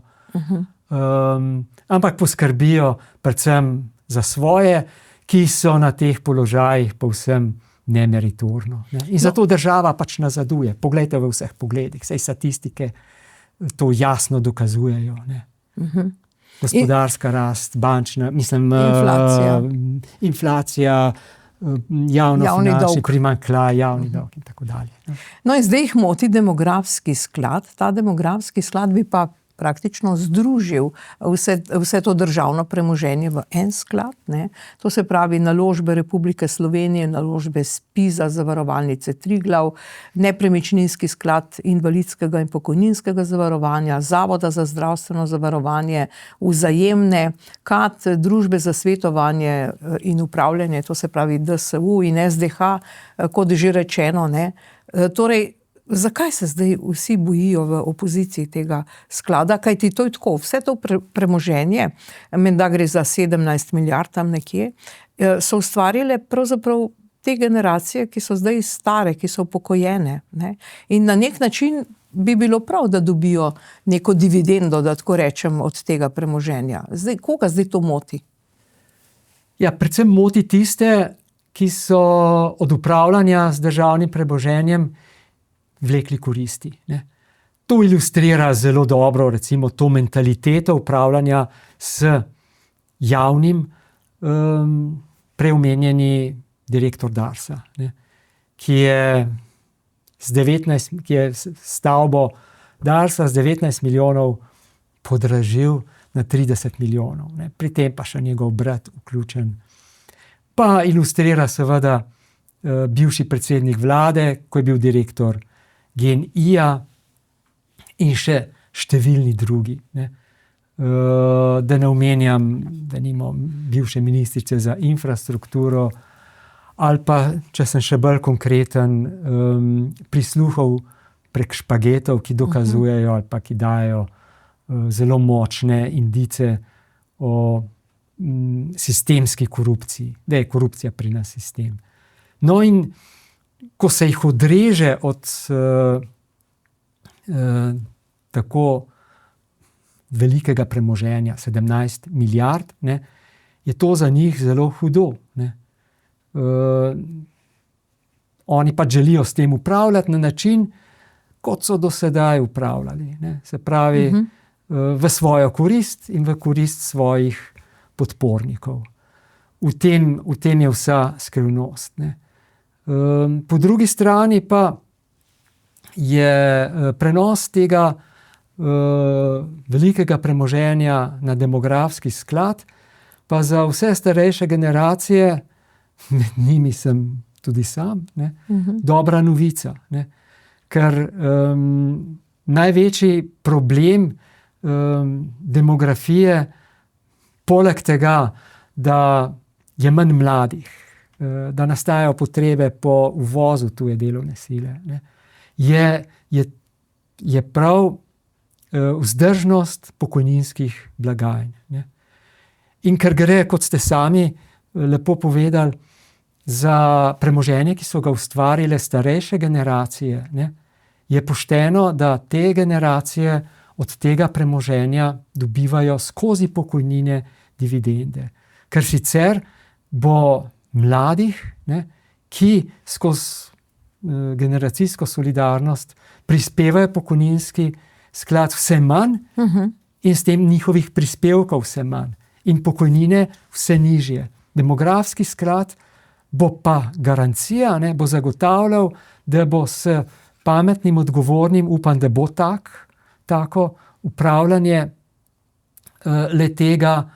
ampak poskrbijo predvsem za svoje, ki so na teh položajih povsem nemeritorno. Ne? In zato država pač nazaduje. Poglejte v vseh pogledih, saj statistike to jasno dokazujejo. Ne? gospodarska rast, bančna, inflacija, javnofinančni primanjkljaj, javni dolg in tako dalje. No in zdaj jih moti demografski sklad. Ta demografski sklad bi pa praktično združil vse to državno premoženje v en sklad, ne. To se pravi naložbe Republike Slovenije, naložbe SPIZ-a, Zavarovalnice Triglav, nepremičninski sklad invalidskega in pokojninskega zavarovanja, Zavoda za zdravstveno zavarovanje, Vzajemne, KAD, družbe za svetovanje in upravljanje, to se pravi DSU in SDH, kot že rečeno, ne. Torej, zakaj se zdaj vsi bojijo v opoziciji tega sklada? Kajti to je tako, vse to premoženje, menda gre za 17 milijard tam nekje, so ustvarile pravzaprav te generacije, ki so zdaj stare, ki so upokojene, ne? In na nek način bi bilo prav, da dobijo neko dividendo, da tako rečem, od tega premoženja. Zdaj, koga zdaj to moti? Ja, predvsem moti tiste, ki so od upravljanja z državnim premoženjem vlekli koristi, ne. To ilustrira zelo dobro, recimo, to mentaliteto upravljanja s javnim, preomenjeni direktor Darsa, ne, ki je stavbo Darsa z 19 milijonov podražil na 30 milijonov, ne. Pri tem pa še njegov brat vključen. Pa ilustrira seveda bivši predsednik vlade, ko je bil direktor GEN-I-ja in še številni drugi, ne. Da ne omenjam, da nimamo bivše ministrice za infrastrukturo, ali pa, če sem še bolj konkreten, prisluhov prek špagetov, ki dokazujejo ali pa ki dajo zelo močne indice o sistemski korupciji, da je korupcija pri nas sistem. No in ko se jih odreže od tako velikega premoženja, 17 milijard, ne, je to za njih zelo hudo, ne. Oni pa želijo s tem upravljati na način, kot so do sedaj upravljali, ne. Se pravi, v svojo korist in v korist svojih podpornikov. V tem je vsa skrivnost, ne. Po drugi strani pa je prenos tega velikega premoženja na demografski sklad pa za vse starejše generacije, med njimi sem tudi sam, ne, dobra novica, ne. Ker največji problem demografije, poleg tega, da je manj mladih, da nastajajo potrebe po uvozu tuje delovne sile, ne, je prav vzdržnost pokojninskih blagajn, ne. In ker gre, kot ste sami lepo povedali, za premoženje, ki so ga ustvarile starejše generacije, ne, je pošteno, da te generacije od tega premoženja dobivajo skozi pokojnine dividende. Ker sicer bo mladih, ne, ki skozi generacijsko solidarnost prispevajo pokojninski sklad vse manj in s tem njihovih prispevkov vse manj in pokojnine vse nižje. Demografski sklad bo pa garancija, ne, bo zagotavljal, da bo s pametnim, odgovornim, upam, da bo tako upravljanje le-tega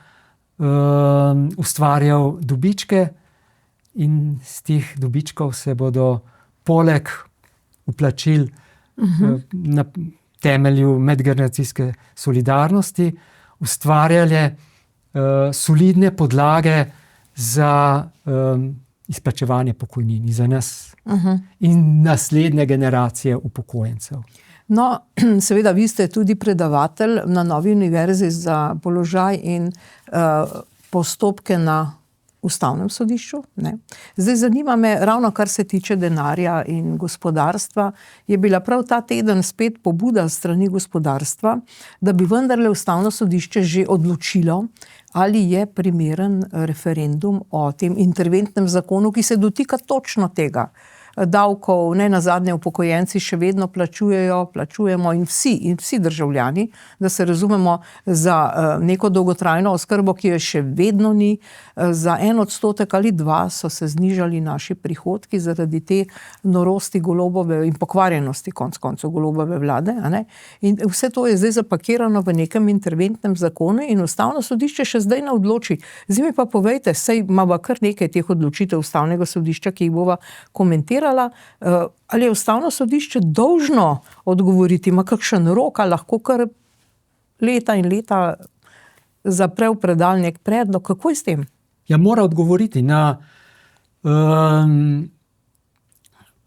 ustvarjal dobičke in z teh dobičkov se bodo poleg vplačil na temelju medgeneracijske solidarnosti ustvarjale solidne podlage za izplačevanje pokojnin za nas in naslednje generacije upokojencev. No, seveda, vi ste tudi predavatelj na Novi univerzi za položaj in postopke na Ustavnem sodišču, ne. Zdaj zanima me, ravno kar se tiče denarja in gospodarstva, je bila prav ta teden spet pobuda strani gospodarstva, da bi vendarle Ustavno sodišče že odločilo, ali je primeren referendum o tem interventnem zakonu, ki se dotika točno tega. davkov, ne nazadnje upokojenci še vedno plačujemo in vsi državljani, da se razumemo, za neko dolgotrajno oskrbo, ki je še vedno ni, za 1% ali 2% so se znižali naši prihodki zaradi te norosti Golobove in pokvarjenosti konec koncev Golobove vlade. A ne? In vse to je zdaj zapakirano v nekem interventnem zakonu in Ustavno sodišče še zdaj ne odloči. Zdaj mi pa povejte, saj imamo kar nekaj teh odločitev Ustavnega sodišča, ki jih bova komentirala, ali je Ustavno sodišče dolžno odgovoriti, ima kakšen rok, ali lahko kar leta in leta zapre v predal nek predlog, kako je s tem? Ja, mora odgovoriti na,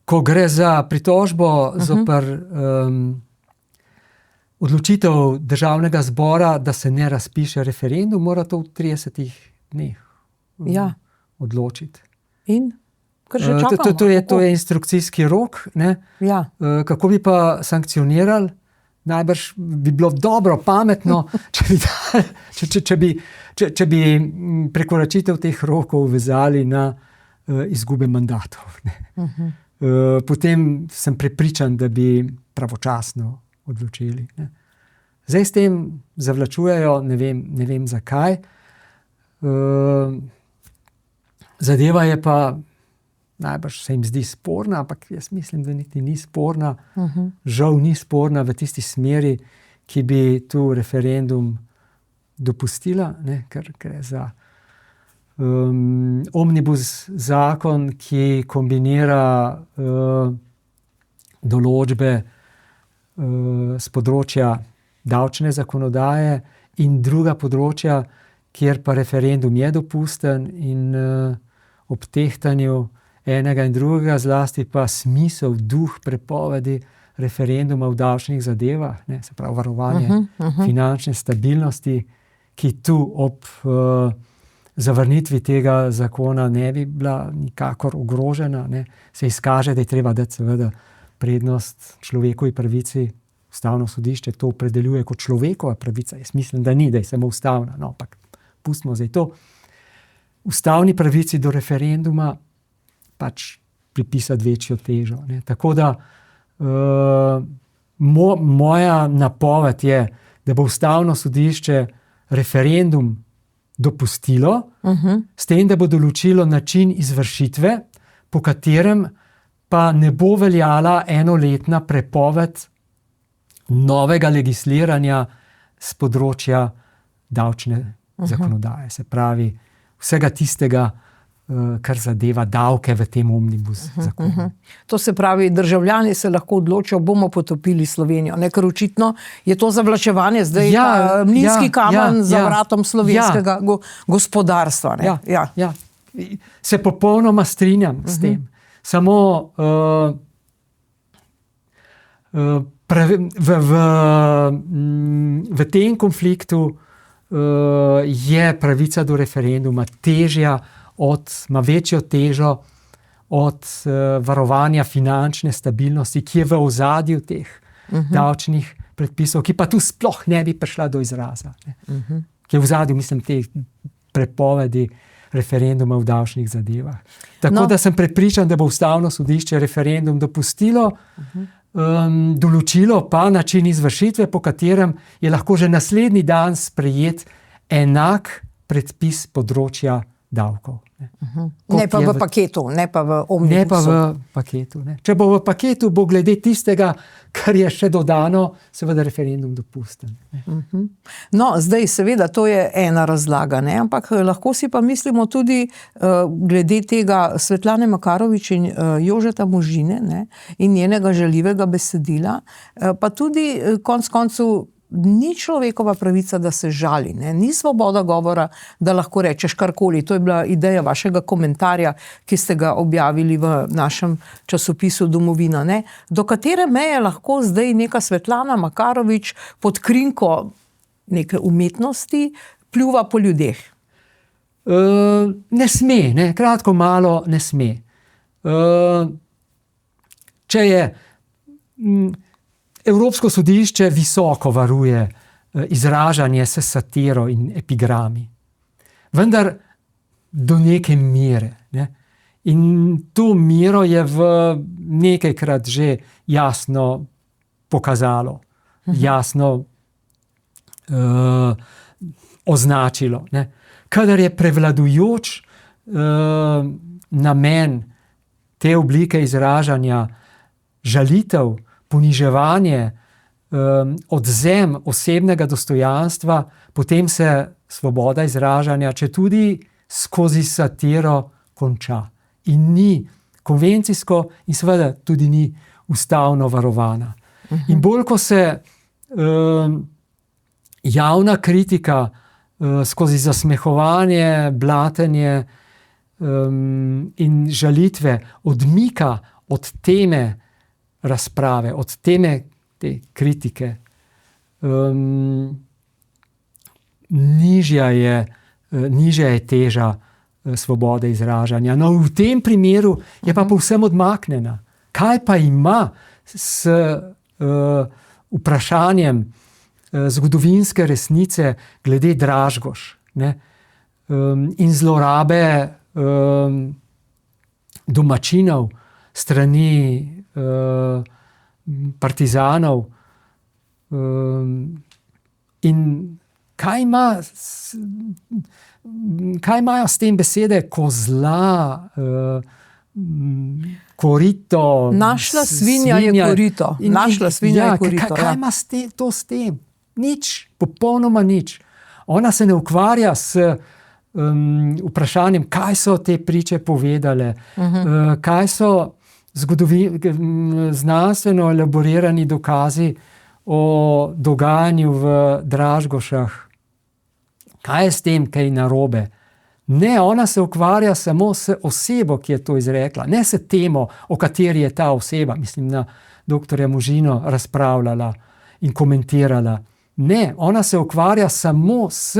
ko gre za pritožbo zoper odločitev Državnega zbora, da se ne razpiše referendum, mora to v 30 dneh odločiti. In? Ker že čakamo. To je instrukcijski rok. Ne? Ja. Kako bi pa sankcionirali? Najbrž bi bilo dobro, pametno, če bi prekoračitev teh rokov vezali na izgube mandatov. Potem sem prepričan, da bi pravočasno odločili. Ne. Zdaj s tem zavlačujejo, ne vem zakaj. Zadeva je pa, najbrž se jim zdi sporna, ampak jaz mislim, da niti ni sporna. Žal ni sporna v tisti smeri, ki bi tu referendum dopustila, ne, ker gre za omnibus zakon, ki kombinira določbe z področja davčne zakonodaje in druga področja, kjer pa referendum je dopusten in ob tehtanju enega in drugega, zlasti pa smisel, duh prepovedi referenduma v davčnih zadevah, ne, se pravi varovanje finančne stabilnosti, ki tu ob zavrnitvi tega zakona ne bi bila nikakor ogrožena, ne, se izkaže, da je treba dati seveda prednost človekovi pravici. Ustavno sodišče to opredeljuje kot človekova pravica. Jaz mislim, da ni, da je samo ustavna. No, ampak pustimo zdaj to. Ustavni pravici do referenduma pač pripisati večjo težo. Ne. Tako da moja napoved je, da bo Ustavno sodišče referendum dopustilo, s tem, da bo določilo način izvršitve, po katerem pa ne bo veljala enoletna prepoved novega legisliranja z področja davčne zakonodaje. Se pravi, vsega tistega, kar zadeva davke v tem omnibus zakonu. To se pravi, državljani se lahko odločijo, bomo potopili Slovenijo. Ne, ker očitno je to zavlačevanje zdaj mlinski kamen za vratom slovenskega gospodarstva. Ne? Ja. Se popolnoma strinjam s tem. Samo v tem konfliktu je pravica do referenduma težja ima večjo težo od varovanja finančne stabilnosti, ki je v ozadju teh davčnih predpisov, ki pa tu sploh ne bi prišla do izraza. Ki je v ozadju, mislim, te prepovedi referenduma v davčnih zadevah. Tako da sem prepričan, da bo Ustavno sodišče referendum dopustilo, določilo pa način izvršitve, po katerem je lahko že naslednji dan sprejet enak predpis področja davkov. Ne pa v paketu, ne pa v omnibusu. Ne pa v paketu. Ne. Če bo v paketu, bo glede tistega, kar je še dodano, seveda referendum dopusten. No, zdaj seveda to je ena razlaga, ne? Ampak lahko si pa mislimo tudi glede tega Svetlane Makarovič in Jožeta Možine, ne? In njenega žaljivega besedila, pa tudi konec koncev ni človekova pravica, da se žali. Ne? Ni svoboda govora, da lahko rečeš karkoli. To je bila ideja vašega komentarja, ki ste ga objavili v našem časopisu Domovina. Ne? Do katere meje lahko zdaj neka Svetlana Makarovič pod krinko neke umetnosti pljuva po ljudeh? Ne sme, ne? Kratko malo ne sme. Če je Evropsko sodišče visoko varuje izražanje s satiro in epigrami. Vendar do neke mere. Ne? In to mero je v nekajkrat že jasno pokazalo, jasno označilo. Ne. Kadar je prevladujoč namen te oblike izražanja žalitev, poniževanje, odvzem osebnega dostojanstva, potem se svoboda izražanja, četudi skozi satiro, konča. In ni konvencijsko in seveda tudi ni ustavno varovana. In bolj, ko se javna kritika skozi zasmehovanje, blatenje in žalitve odmika od teme razprave, od teme te kritike, nižja je teža svobode izražanja. No, v tem primeru je pa povsem odmaknjena. Kaj pa ima s vprašanjem zgodovinske resnice glede Dražgoš, ne? In zlorabe domačinov strani partizanov, in kaj imajo s tem besede kozla, korito. Našla svinja je korito. Našla svinja je korito. Kaj ima to s tem? Nič, popolnoma nič. Ona se ne ukvarja s vprašanjem, kaj so te priče povedale, kaj so znanstveno elaborirani dokazi o dogajanju v Dražgošah. Kaj je s tem, kaj je narobe? Ne, ona se ukvarja samo s osebo, ki je to izrekla, ne s temo, o kateri je ta oseba, mislim, na doktorja Možino razpravljala in komentirala. Ne, ona se ukvarja samo s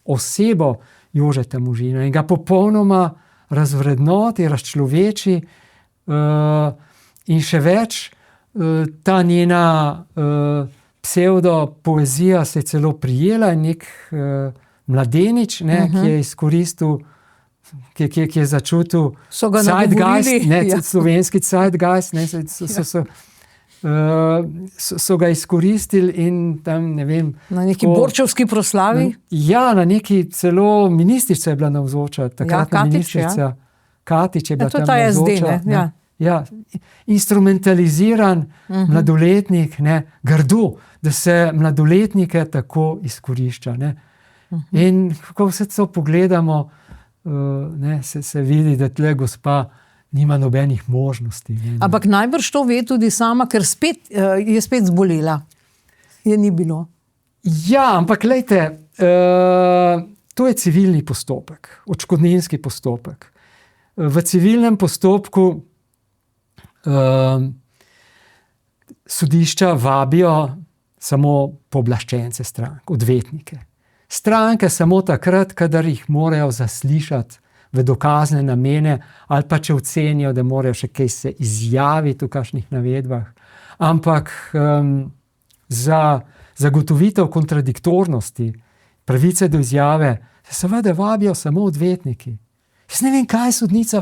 osebo Jožeta Možina in ga popolnoma razvrednoti, razčloveči, in še več, ta njena psevdopoezija se je celo prijela, nek mladenič, ne, ki je izkoristil, ki je začutil zeitgeist, slovenski zeitgeist, so ga izkoristili in tam, ne vem. Na neki borčevski proslavi? Ja, na neki celo ministrica je bila navzoča, takratna ministrica. Katič je bila tam navzoča. Ja, instrumentaliziran mladoletnik, ne, grdo, da se mladoletnike tako izkorišča. Ne. In ko vse to pogledamo, ne, se vidi, da tle gospa nima nobenih možnosti. Ne. Ampak najbrž to ve tudi sama, ker je spet zbolela. Je ni bilo. Ja, ampak glejte, to je civilni postopek, odškodninski postopek. V civilnem postopku sodišča vabijo samo pooblaščence strank, odvetnike. Stranke samo takrat, kadar jih morajo zaslišati v dokazne namene, ali pa če ocenijo, da morajo še kaj se izjaviti v kakšnih navedbah. Ampak za zagotovitev kontradiktornosti, pravice do izjave, se seveda vabijo samo odvetniki. Jaz ne vem, kaj sodnica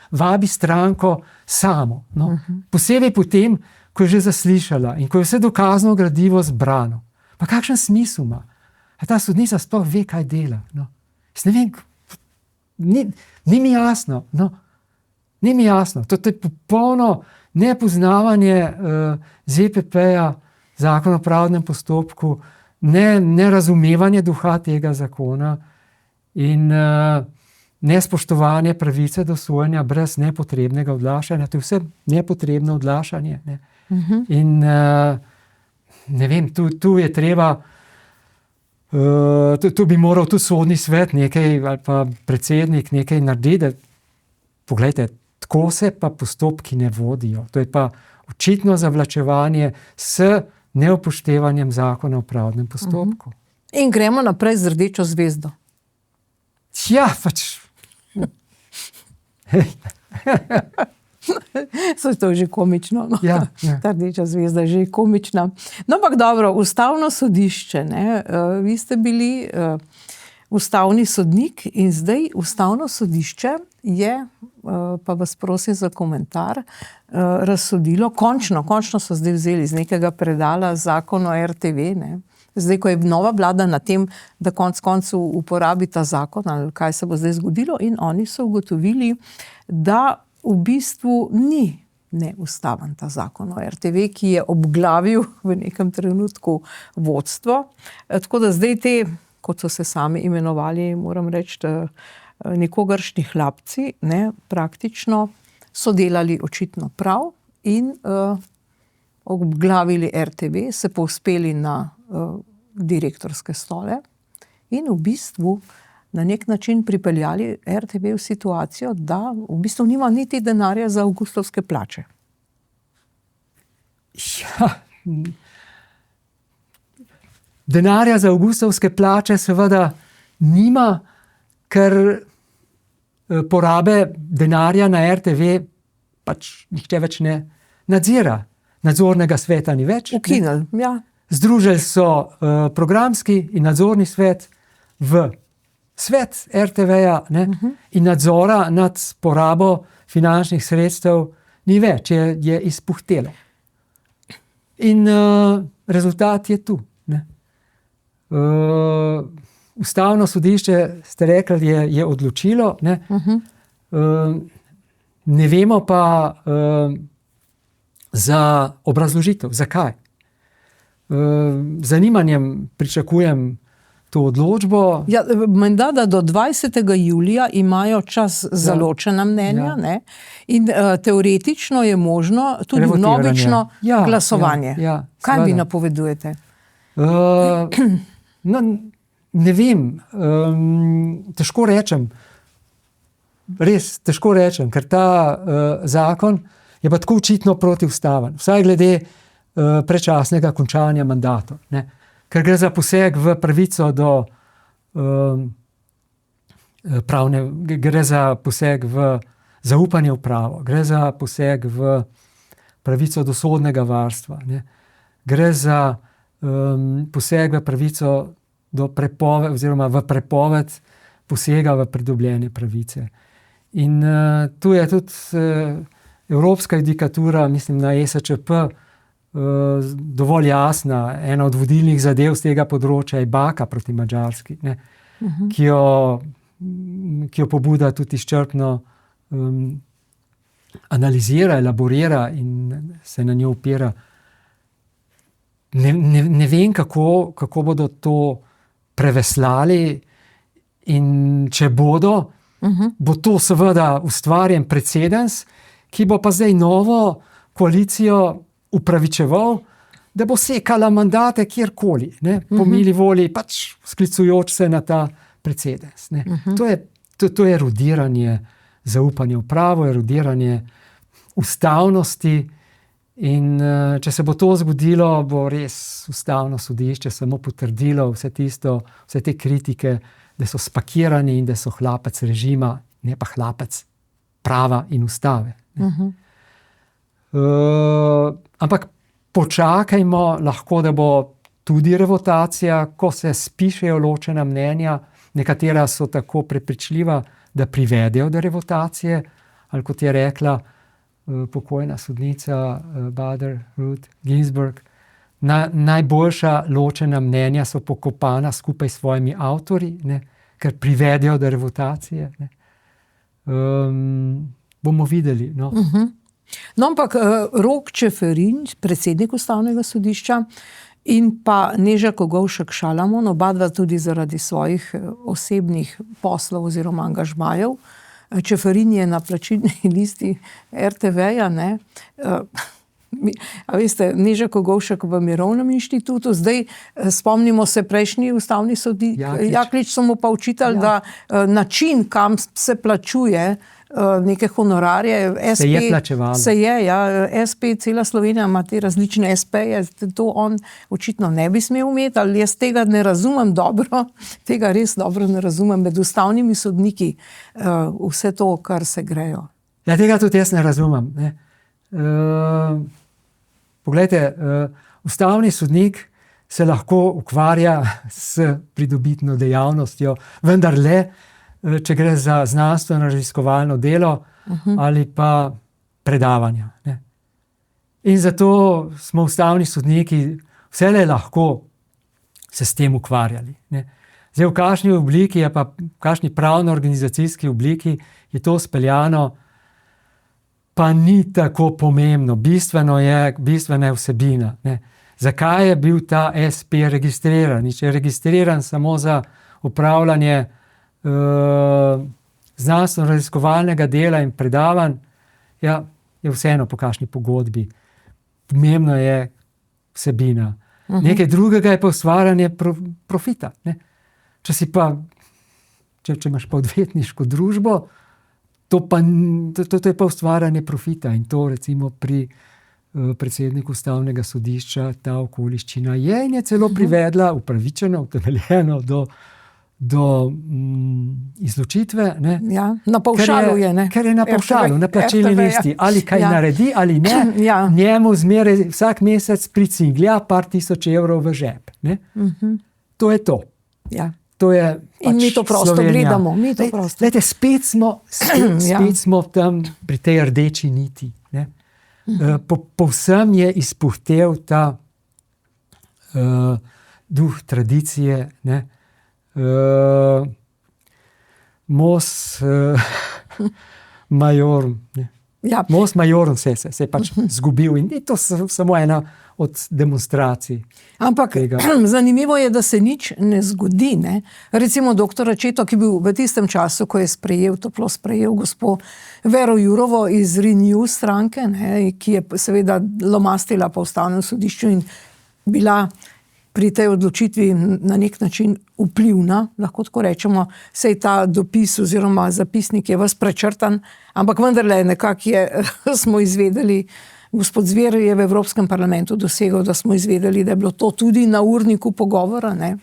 vabi stranko samo. No? Posebej potem, ko je že zaslišala in ko je vse dokazno gradivo zbrano. Pa kakšen smisel ima? A ta sodnica sploh ve, kaj dela? No? Jaz ne vem, ni mi jasno. No? Ni mi jasno. To je popolno nepoznavanje ZPP-ja, zakona o pravdnem postopku, nerazumevanje duha tega zakona in nespoštovanje pravice do sojenja brez nepotrebnega odlašanja. To je vse nepotrebno odlašanje. Ne? In ne vem, tu je treba, tu bi moral tudi sodni svet nekaj, ali pa predsednik nekaj narediti. Poglejte, tako se pa postopki ne vodijo. To je pa očitno zavlačevanje s neupoštevanjem zakona o pravdnem postopku. In gremo naprej z rdečo zvezdo. Ja, pač. To je že komično. No? Ja. Ta rdeča zvezda je že komična. No, ampak dobro, ustavno sodišče. Ne? Vi ste bili ustavni sodnik in zdaj ustavno sodišče je, pa vas prosim za komentar, razsodilo, končno so zdaj vzeli iz nekega predala zakon o RTV, ne? Zdaj, ko je nova vlada na tem, da konec koncev uporabi ta zakon, ali kaj se bo zdaj zgodilo, in oni so ugotovili, da v bistvu ni neustaven ta zakon o RTV, ki je obglavil v nekem trenutku vodstvo. Tako da zdaj te, kot so se sami imenovali, moram reči, nekogaršnji hlapci, ne, praktično so delali očitno prav in obglavili RTV, se povzpeli na direktorske stole in v bistvu na nek način pripeljali RTV v situacijo, da v bistvu nima niti denarja za avgustovske plače. Ja, denarja za avgustovske plače seveda nima, ker porabe denarja na RTV pač nihče več ne nadzira. Nadzornega sveta ni več. Ukinili, ja. Združili so programski in nadzorni svet v svet RTV-ja, ne? In nadzora nad porabo finančnih sredstev ni več, je izpuhtelo. In rezultat je tu. Ne? Ustavno sodišče, ste rekli, je odločilo. Ne? Ne vemo pa za obrazložitev, zakaj. Zanimanjem pričakujem to odločbo. Ja, menda, da do 20. julija imajo čas za ločena mnenja, ne? In teoretično je možno tudi vnovično glasovanje. Kaj vi napovedujete? No, ne vem, težko rečem. Res težko rečem, ker ta zakon je pa tako očitno protiustaven. Vsaj glede predčasnega končanja mandatov. Ne? Ker gre za poseg v pravico do gre za poseg v zaupanje v pravo, gre za poseg v pravico do sodnega varstva, ne? Gre za poseg v pravico do prepoved oziroma v prepoved posega v pridobljene pravice. In tu je tudi evropska judikatura, mislim na ESČP, dovolj jasna. Ena od vodilnih zadev z tega področja je Baka proti Madžarski, ne? Ki jo pobuda tudi izčrpno analizira, elaborira in se na njo opira. Ne vem, kako bodo to preveslali, in če bodo, bo to seveda ustvarjen precedens, ki bo pa zdaj novo koalicijo upravičeval, da bo sekala mandate kjerkoli, ne, po mili volji, pač sklicujoč se na ta precedens. Ne. To je erodiranje zaupanja v pravo, erodiranje ustavnosti, in če se bo to zgodilo, bo res ustavno sodišče samo potrdilo vse te kritike, da so spakirani in da so hlapec režima, ne pa hlapec prava in ustave. Ampak počakajmo, lahko da bo tudi revotacija, ko se spišejo ločena mnenja, nekatera so tako prepričljiva, da privedejo do revotacije, ali kot je rekla pokojna sodnica Bader Ruth Ginsburg, najboljša ločena mnenja so pokopana skupaj s svojimi avtorji, ne, ker privedejo do revotacije. Ne. Bomo videli. No. No, ampak Rok Čeferin, predsednik ustavnega sodišča, in pa Neža Kogovšek Šalamon, oba dva tudi zaradi svojih osebnih poslov oziroma angažmajev. Čeferin je na plačilni listi RTV-ja, ne. A veste, Neža Kogovšek v Mirovnem inštitutu, zdaj spomnimo se prejšnji ustavni sodnik, Jaklič so mu pa učitali, da način, kam se plačuje neke honorarje, se je plačevalo. SP, cela Slovenija ima te različne SP-je, to on očitno ne bi smel imeti, ali jaz tega ne razumem dobro, tega res dobro ne razumem, med ustavnimi sodniki vse to, kar se grejo. Ja, tega tudi jaz ne razumem. Ne. Poglejte, ustavni sodnik se lahko ukvarja s pridobitno dejavnostjo, vendar le če gre za znanstveno raziskovalno delo ali pa predavanja. Ne. In zato smo ustavni sodniki vselej lahko se s tem ukvarjali. Ne. Zdaj, v kakšni obliki, pa v kakšni pravno-organizacijski obliki je to speljano, pa ni tako pomembno. Bistvena je vsebina. Ne. Zakaj je bil ta SP registriran? Če je registriran samo za upravljanje znanstveno-raziskovalnega dela in predavanj, ja, je vseeno po kakšni pogodbi. Pomembno je vsebina. Nekaj drugega je pa ustvarjanje profita. Ne. Če imaš pa odvetniško družbo, to je pa ustvarjanje profita. In to recimo pri predsedniku ustavnega sodišča ta okoliščina je in je celo privedla upravičeno, utemeljeno do izločitve. Ne? Ja, na pavšalu je. Ne? Ker je na pavšalu, na plačilni listi. Ali kaj naredi, ali ne, njemu zmeraj vsak mesec pricinglja par tisoč evrov v žep. Ne? To je to. Ja. To je in mi to prosto Slovenija. gledamo. Lejte, spet smo tam pri tej rdeči niti. Ne? Povsem je izpuhtel ta duh tradicije, ne? Mos majorum. Ja. Mos majorum se je pač zgubil in to je samo ena od demonstracij. Ampak zanimivo je, da se nič ne zgodi. Ne? Recimo doktor Accetto, ki je bil v tistem času, ko je toplo sprejel gospo Vero Jourovo iz Renew stranke, ne? Ki je seveda lomastila po ustavnem sodišču in bila pri tej odločitvi na nek način vplivna, lahko tako rečemo, sej ta dopis oziroma zapisnik je ves prečrtan, ampak vendarle nekako smo izvedeli, gospod Zver je v Evropskem parlamentu dosegel, da smo izvedeli, da je bilo to tudi na urniku pogovora. Ne?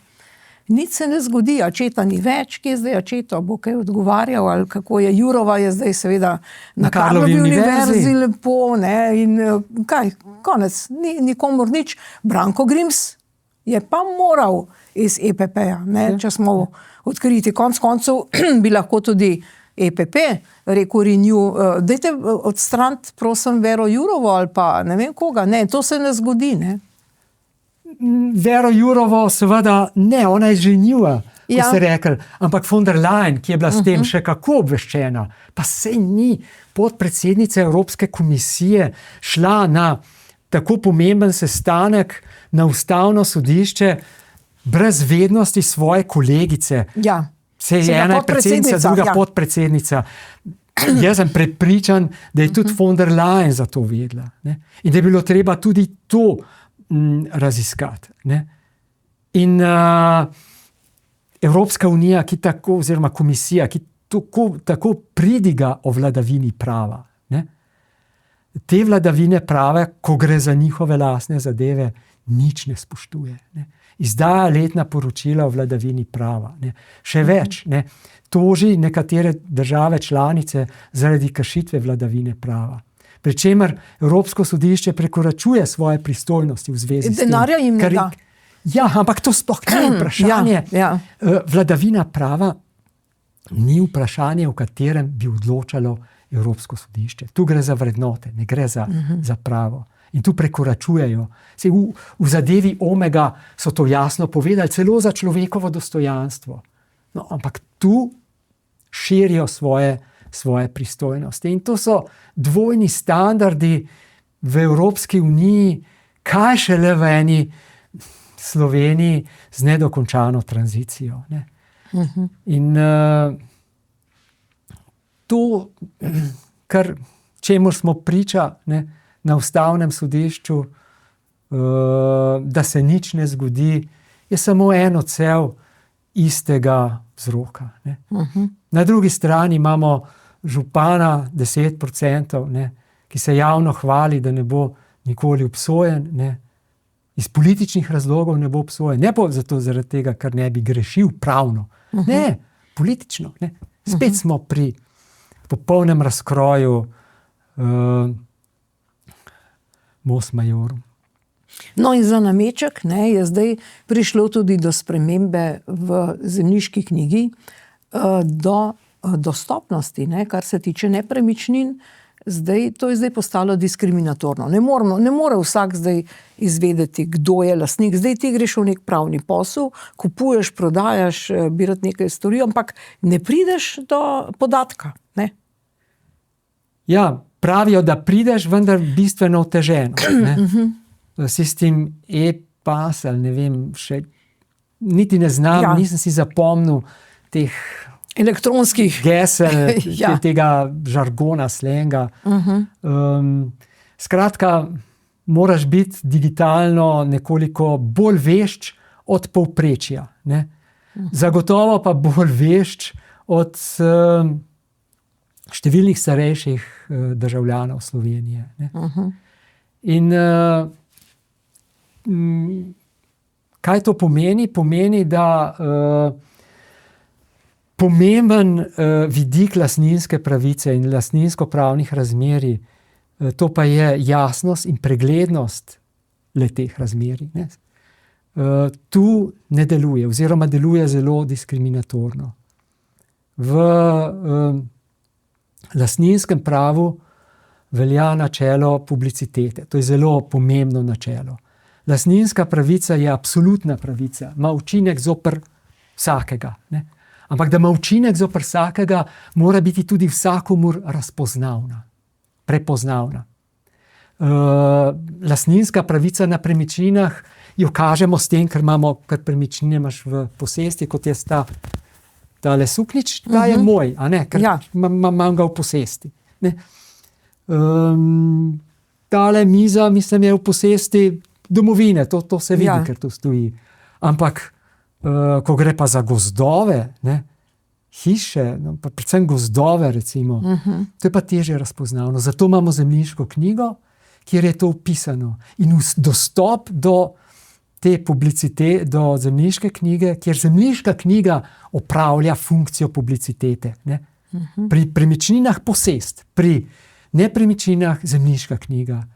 Nič se ne zgodi, Accetta ni več, kje je zdaj Accetto, bo kaj odgovarjal, ali kako je. Jourova je zdaj seveda na Karlovi univerzi lepo, ne? In kaj, konec, nikomor nič. Branko Grims je pa moral iz EPP-ja, če smo odkriti. Konec koncev bi lahko tudi EPP rekel Renew, dajte odstraniti, prosim, Vero Jourovo ali pa ne vem koga. Ne, to se ne zgodi. Ne? Vero Jourovo seveda ne, ona je iz Renewa, ko se rekel, ampak von der Leyen, ki je bila s tem še kako obveščena, pa sej ni podpredsednica Evropske komisije šla na tako pomemben sestanek na ustavno sodišče brez vednosti svoje kolegice. Ja. Se je ena predsednica, druga podpredsednica. Jaz sem prepričan, da je tudi von der Leyen za to vedela. Ne? In da je bilo treba tudi to raziskati. Ne? In Evropska unija, oziroma komisija, ki tako pridiga o vladavini prava. Ne? Te vladavine prava, ko gre za njihove lastne zadeve, nič ne spoštuje. Ne? Izdaja letna poročila o vladavini prava. Ne? Še več, ne? Toži nekatere države članice zaradi kršitve vladavine prava. Pričemer Evropsko sodišče prekoračuje svoje pristojnosti v zvezi s tem. Denarja jim ne da. Ja, ampak to sploh ni vprašanje. Vladavina prava ni vprašanje, o katerem bi odločalo Evropsko sodišče. Tu gre za vrednote, ne gre za pravo. In tu prekoračujejo. V zadevi Omega so to jasno povedali, celo za človekovo dostojanstvo. No, ampak tu širijo svoje pristojnosti. In to so dvojni standardi v Evropski uniji, kaj šele v eni Sloveniji z nedokončano tranzicijo. Ne? In to, čemur smo priča, ne, na ustavnem sodišču, da se nič ne zgodi, je samo en odsev istega vzroka. Ne. Na drugi strani imamo župana 10%, ne, ki se javno hvali, da ne bo nikoli obsojen, ne. Iz političnih razlogov ne bo obsojen. Ne bo zaradi tega, ker ne bi grešil pravno. Ne, politično. Ne. Spet smo pri popolnem razkroju mos majorum. No in za nameček je zdaj prišlo tudi do spremembe v zemljiški knjigi. do dostopnosti, ne, kar se tiče nepremičnin, to je zdaj postalo diskriminatorno. Ne more vsak zdaj izvedeti, kdo je lastnik. Zdaj ti greš v nek pravni posel, kupuješ, prodajaš, bi rad nekaj storil, ampak ne prideš do podatka. Ne? Ja, pravijo, da prideš, vendar bistveno oteženo. Sistem e-pas, ali ne vem, še niti ne znam, nisem si zapomnil teh elektronskih gesel, tega žargona, slenga. Skratka, moraš biti digitalno nekoliko bolj vešč od povprečja. Ne? Zagotovo pa bolj vešč od številnih starejših državljanov Slovenije. Ne? In kaj to pomeni? Pomeni, da pomemben vidik lastninske pravice in lastninsko-pravnih razmerij, to pa je jasnost in preglednost le-teh razmerij. Ne? Tu ne deluje, oziroma deluje zelo diskriminatorno. V lastninskem pravu velja načelo publicitete. To je zelo pomembno načelo. Lastninska pravica je absolutna pravica, ima učinek zoper vsakega. Ne? Ampak da ima učinek zoper vsakega, mora biti tudi vsakomur razpoznavna, prepoznavna. Lastninska pravica na premičninah jo kažemo s tem, ker premičnine imaš v posesti, kot je tale suknič, ta je moj, a ne, ker imam ga v posesti. Ne? Tale miza, mislim, je v posesti domovine, to se vidi, ker tu stoji. Ampak ko gre pa za gozdove, ne, hiše, no, pa predvsem gozdove, recimo, to je pa težje razpoznavno. Zato imamo zemljiško knjigo, kjer je to vpisano. In dostop do te publicitete, do zemljiške knjige, kjer zemljiška knjiga opravlja funkcijo publicitete. Ne. Pri premičninah posest, pri nepremičninah zemljiška knjiga.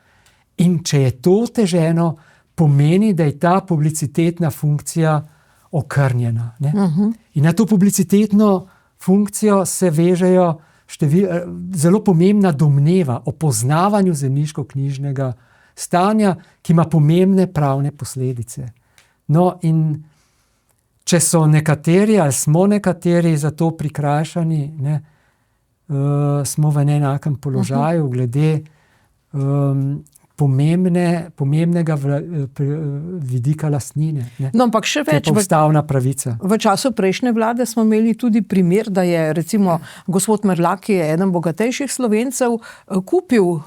In če je to oteženo, pomeni, da je ta publicitetna funkcija okrnjena. Ne? In na to publicitetno funkcijo se vežejo zelo pomembna domneva o poznavanju zemljiško-knjižnega stanja, ki ima pomembne pravne posledice. No, in če so nekateri ali smo nekateri za to prikrajšani, ne, smo v neenakem položaju glede pomembnega vidika lastnine. Ne? No, ampak še več. To je ustavna pravica. V času prejšnje vlade smo imeli tudi primer, da je recimo gospod Merlak, ki je eden bogatejših Slovencev, kupil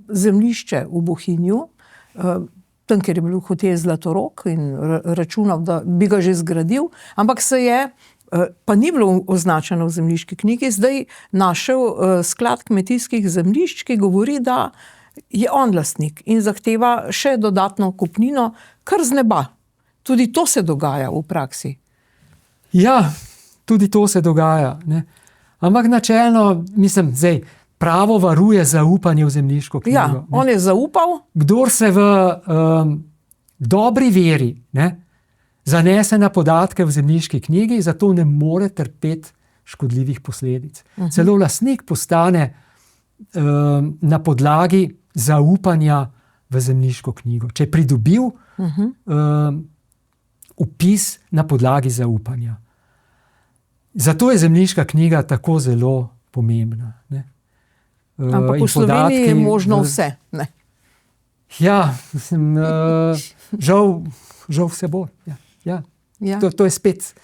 zemljišče v Bohinju, tam, kjer je bil hotel Zlatorog in računal, da bi ga že zgradil, ampak se je, pa ni bilo označeno v zemljiški knjigi, zdaj našel sklad kmetijskih zemljišč, ki govori, da je on lastnik in zahteva še dodatno kupnino, kar z neba. Tudi to se dogaja v praksi. Ja, tudi to se dogaja. Ne? Ampak načelno, mislim, zdaj, pravo varuje zaupanje v zemljiško knjigo. Ja, on je zaupal. Kdor se v dobri veri, ne, zanese na podatke v zemljiški knjigi, zato ne more trpeti škodljivih posledic. Celo lastnik postane na podlagi zaupanja v zemljiško knjigo. Če je pridobil vpis na podlagi zaupanja. Zato je zemljiška knjiga tako zelo pomembna. Ne? Ampak v Sloveniji je možno vse. Ne? Ja, mislim, žal vse bolj. Ja. To je spet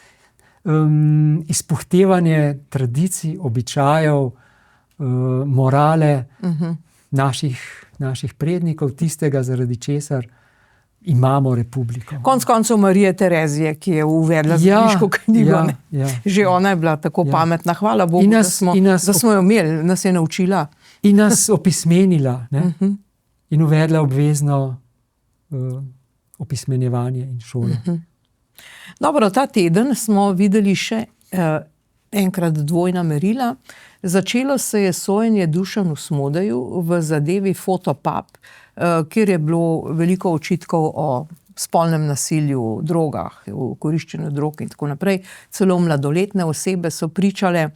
izpuhtevanje tradicij, običajev, morale naših prednikov, tistega, zaradi česar imamo republiko. Konec koncev Marije Terezije, ki je uvedla zemljiško knjigo. Že ona je bila tako pametna. Hvala Bogu, da smo jo imeli, nas je naučila. In nas opismenila, ne? In uvedla obvezno opismenjevanje in šole. Dobro, ta teden smo videli še enkrat dvojna merila. Začelo se je sojenje Dušanu Smodeju v zadevi Fotopub, kjer je bilo veliko očitkov o spolnem nasilju, drogah, v koriščenju drog in tako naprej. Celo mladoletne osebe so pričale.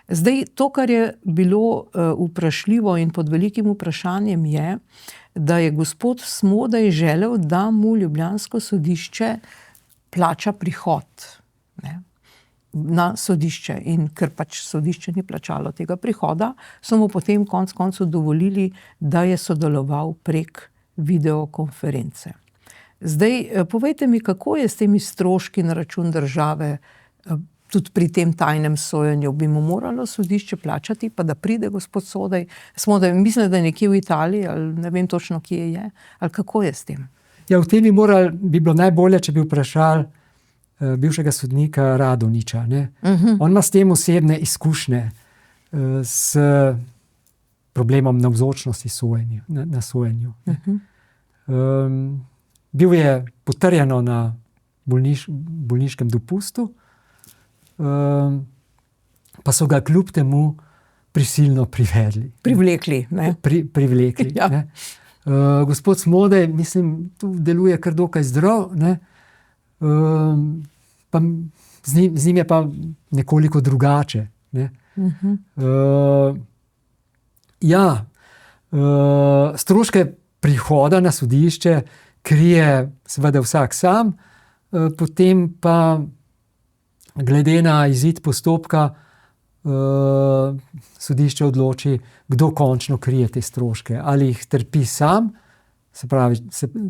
Zdaj, to, kar je bilo vprašljivo in pod velikim vprašanjem je, da je gospod Smodej želel, da mu ljubljansko sodišče plača prihod, ne, na sodišče. In ker pač sodišče ni plačalo tega prihoda, so mu potem konec koncev dovolili, da je sodeloval prek videokonference. Zdaj, povejte mi, kako je s temi stroški na račun države, tudi pri tem tajnem sojenju, bi mu moralo sodišče plačati, pa da pride gospod Smodej, mislim, da je nekje v Italiji, ali ne vem točno, kje je, ali kako je s tem? Ja, v tem bi bilo najbolje, če bi vprašali bivšega sodnika Radoniča. Ne? On ima s tem osebne izkušnje s problemom navzočnosti na sojenju. Bil je potrjeno na bolniškem dopustu, pa so ga kljub temu prisilno privedli. Privlekli, ne? Privlekli, ja. Ne? Gospod Smodej, mislim, tu deluje kar dokaj zdrav, ne? Pa z njim je pa nekoliko drugače. Ne? Stroške prihoda na sodišče krije seveda vsak sam, potem pa glede na izid postopka sodišče odloči, kdo končno krije te stroške. Ali jih trpi sam, se pravi,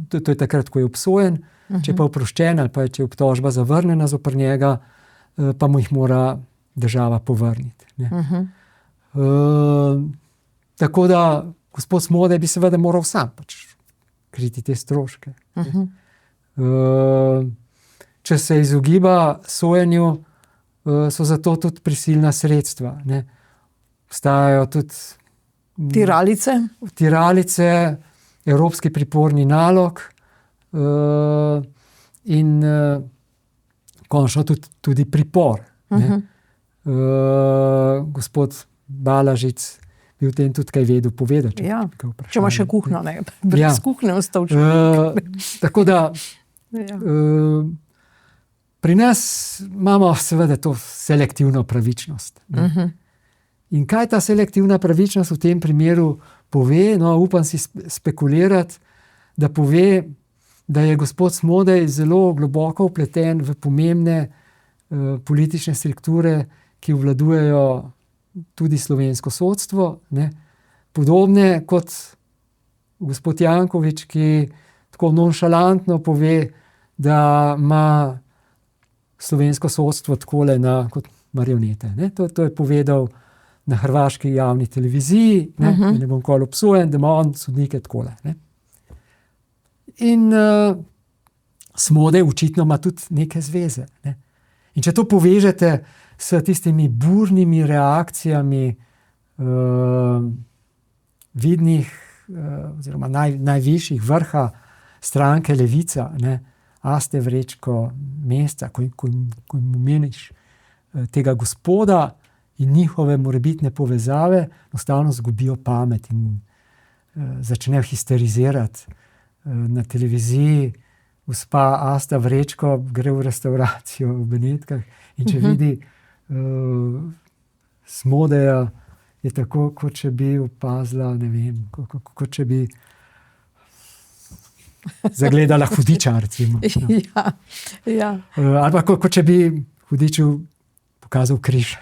to je takrat, ko je obsojen, če pa je oproščen ali pa če je obtožba zavrnjena zoper njega, pa mu jih mora država povrniti. Tako da gospod Smodej bi seveda moral sam pač kriti te stroške. Če se izogiba sojenju, so zato tudi prisilna sredstva. Ne? Obstajajo tudi tiralice, evropski priporni nalog in končno tudi pripor. Gospod Balažic bi v tem tudi kaj vedel povedati. Ja, če ima še kuhno, ne? Brez kuhne ostal človek. Tako da pri nas imamo seveda to selektivno pravičnost. In kaj ta selektivna pravičnost v tem primeru pove? No, upam si spekulirati, da pove, da je gospod Smodej zelo globoko vpleten v pomembne politične strukture, ki obvladujejo tudi slovensko sodstvo, ne? Podobne kot gospod Janković, ki tako nonšalantno pove, da ima slovensko sodstvo takole kot marionete. Ne? To je povedal na hrvaški javni televiziji, ne bom kol obsojen, da ima on sodnike takole. Ne? In Smodej očitno ima tudi neke zveze. Ne? In če to povežete s tistimi burnimi reakcijami vidnih oziroma najvišjih vrha stranke Levica, ne? Aste Vrečko, Mesca, ko jim omeniš tega gospoda in njihove morebitne povezave, enostavno zgubijo pamet in začnejo histerizirati na televiziji. Gospa Asta Vrečko gre v restavracijo v Benetkah in če vidi Smodeja, je tako, kot če bi opazila, ne vem, kot če bi zagledala hudiča, recimo. Ja. Ali pa kot če bi hudiču pokazal križ.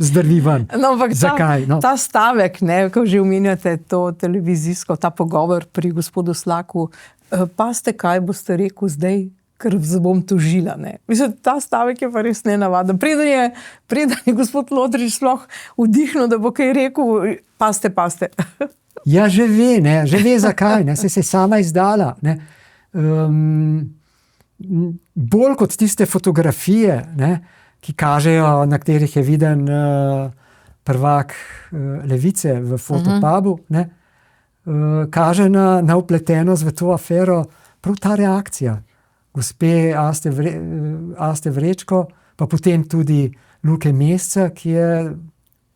Zdrvi ven. No, zakaj? Ta stavek, ne, ko že omenjate to televizijsko, ta pogovor pri gospodu Slaku, paste, kaj boste rekel zdaj, ker bom tožila. Ne. Mislim, ta stavek je pa res nenavaden. Preden je gospod Lodrič sploh vdihnil, da bo kaj rekel, paste. Ja, že ve zakaj, ne, se je sama izdala. Ne. Bolj kot tiste fotografije, ne, ki kažejo, na katerih je viden prvak Levice v fotopubu, ne, kaže na vpletenost v to afero prav ta reakcija gospe Aste Vrečko, pa potem tudi Luke Mesca, ki je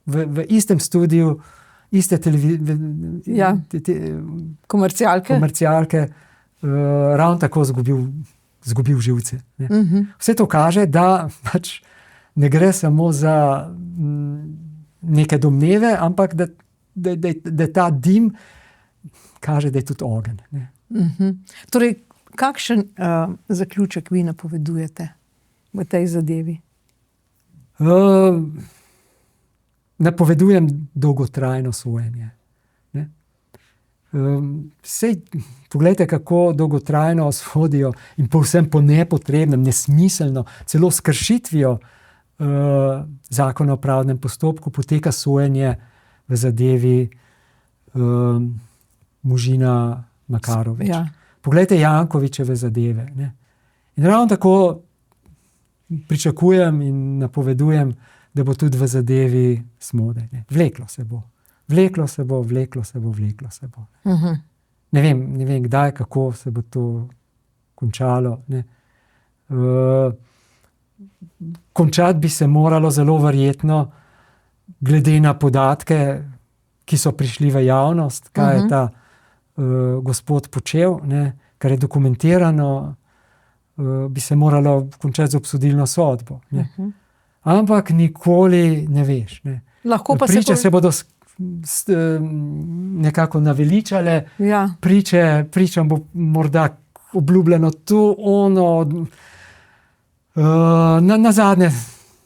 v istem studiu iste komercialke ravno tako zgubil živce. Ne. Vse to kaže, da pač ne gre samo za neke domneve, ampak da ta dim kaže, da je tudi ogenj. Ne. Torej, kakšen zaključek vi napovedujete v tej zadevi? Napovedujem dolgotrajno sojenje. Poglejte, kako dolgotrajno sodijo in povsem po nepotrebnem, nesmiselno, celo s kršitvijo zakona o pravdnem postopku poteka sojenje v zadevi Možina Makarovič. Ja. Poglejte Jankovićeve zadeve. Ne? In ravno tako pričakujem in napovedujem, da bo tudi v zadevi Smode. Ne? Vleklo se bo. Ne vem, kdaj, kako se bo to končalo. Ne? Končati bi se moralo zelo verjetno, glede na podatke, ki so prišli v javnost, kaj je ta gospod počel, ne? Kar je dokumentirano, bi se moralo končati z obsodilno sodbo. Ne? Ampak nikoli ne veš. Ne? Lahko pa priče se bodo nekako naveličale, Ja. pričam bo morda obljubljeno to, ono. Na zadnje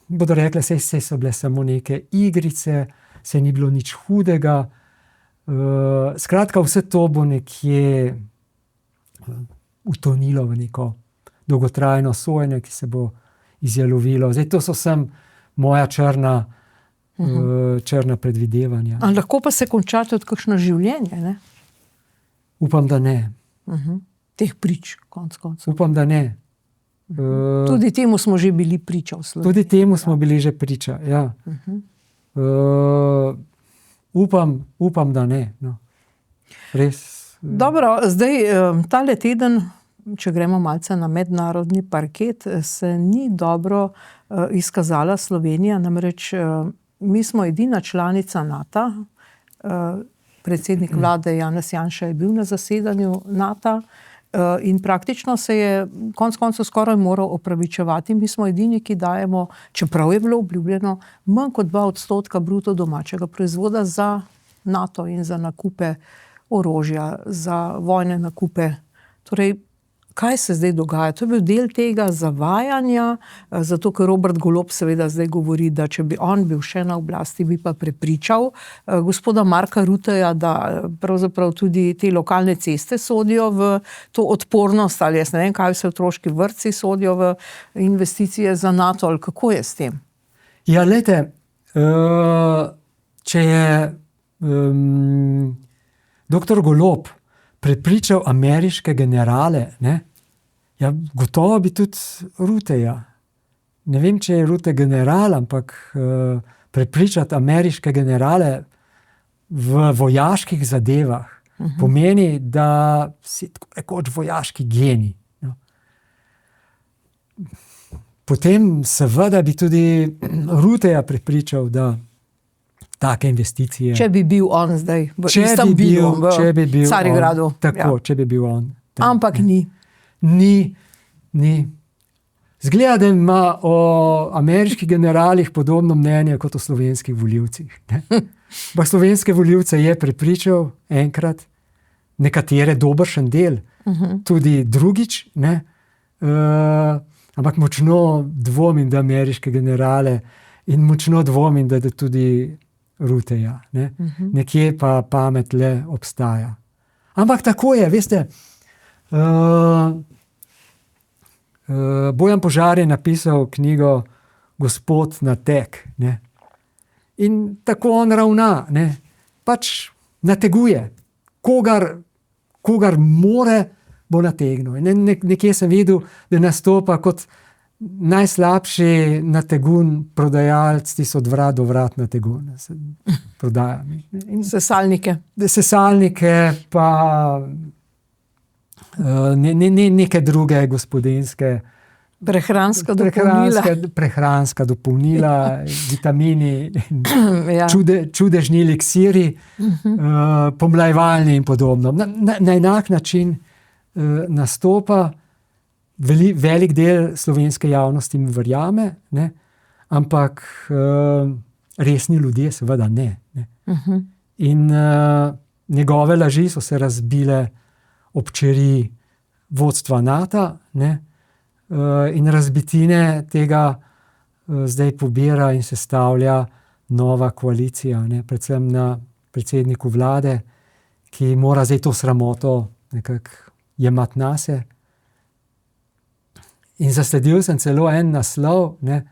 bodo rekli, saj so bile samo neke igrice, saj ni bilo nič hudega. Skratka, vse to bo nekje utonilo v neko dolgotrajno sojenje, ki se bo izjalovilo. Zdaj, to so sem moja črna predvidevanja. A lahko pa se konča tudi kakšno življenje, ne? Upam, da ne. Teh prič, konec koncev. Upam, da ne. Tudi temu smo že bili priča v Sloveniji. Tudi temu smo bili že priča, ja. Upam, da ne. No. Res. Dobro, zdaj tale teden, če gremo malce na mednarodni parket, se ni dobro izkazala Slovenija, namreč mi smo edina članica NATO, predsednik vlade Janez Janša je bil na zasedanju NATO in praktično se je konec koncev skoraj moral opravičevati. Mi smo edini, ki dajemo, čeprav je bilo obljubljeno, manj kot 2% bruto domačega proizvoda za NATO in za nakupe orožja, za vojne nakupe. Torej, kaj se zdaj dogaja? To je bil del tega zavajanja, zato ker Robert Golob seveda zdaj govori, da če bi on bil še na oblasti, bi pa prepričal gospoda Marka Rutteja, da pravzaprav tudi te lokalne ceste sodijo v to odpornost, ali jaz ne vem, kaj vse otroški vrtci sodijo v investicije za NATO, ali kako je s tem? Ja, glejte, če je doktor Golob prepričal ameriške generale, ne? Ja, gotovo bi tudi Rutteja. Ne vem, če je Rutte general, ampak prepričati ameriške generale v vojaških zadevah pomeni, da si tako rekoč vojaški genij. No. Potem seveda bi tudi Rutteja prepričal, da take investicije. Če bi bil on zdaj v Istanbulu, v Carigradu. Tako, če bi bil on. Ampak ni. Ni. Zgleda, da ima o ameriških generalih podobno mnenje kot o slovenskih volivcih. Pa slovenske volivce je prepričal enkrat, nekatere dobršen del, tudi drugič, ne? Ampak močno dvomim, da ameriške generale in močno dvomim, da tudi Rutteja. Ne? Nekje pa pamet le obstaja. Ampak tako je, veste, Bojan Požar je napisal knjigo Gospod na tek. Ne? In tako on ravna. Ne? Pač nateguje. Kogar more, bo nategnil. Nekje sem videl, da nastopa kot najslabši nategun prodajalec, ti so od vrat do vrat nategun. Sesalnike. Sesalnike pa neke druge gospodinjske prehranska dopolnila, vitamini, Ja. čudežni eliksiri, pomlajevalni in podobno. Na enak način nastopa, velik del slovenske javnosti mi verjame, ne, ampak resni ljudje seveda ne. In njegove laži so se razbile ob čeri vodstva NATO, ne, in razbitine tega zdaj pobira in sestavlja nova koalicija, ne, predvsem na predsedniku vlade, ki mora zdaj to sramoto nekako jemati nase. In zasledil sem celo en naslov, ne,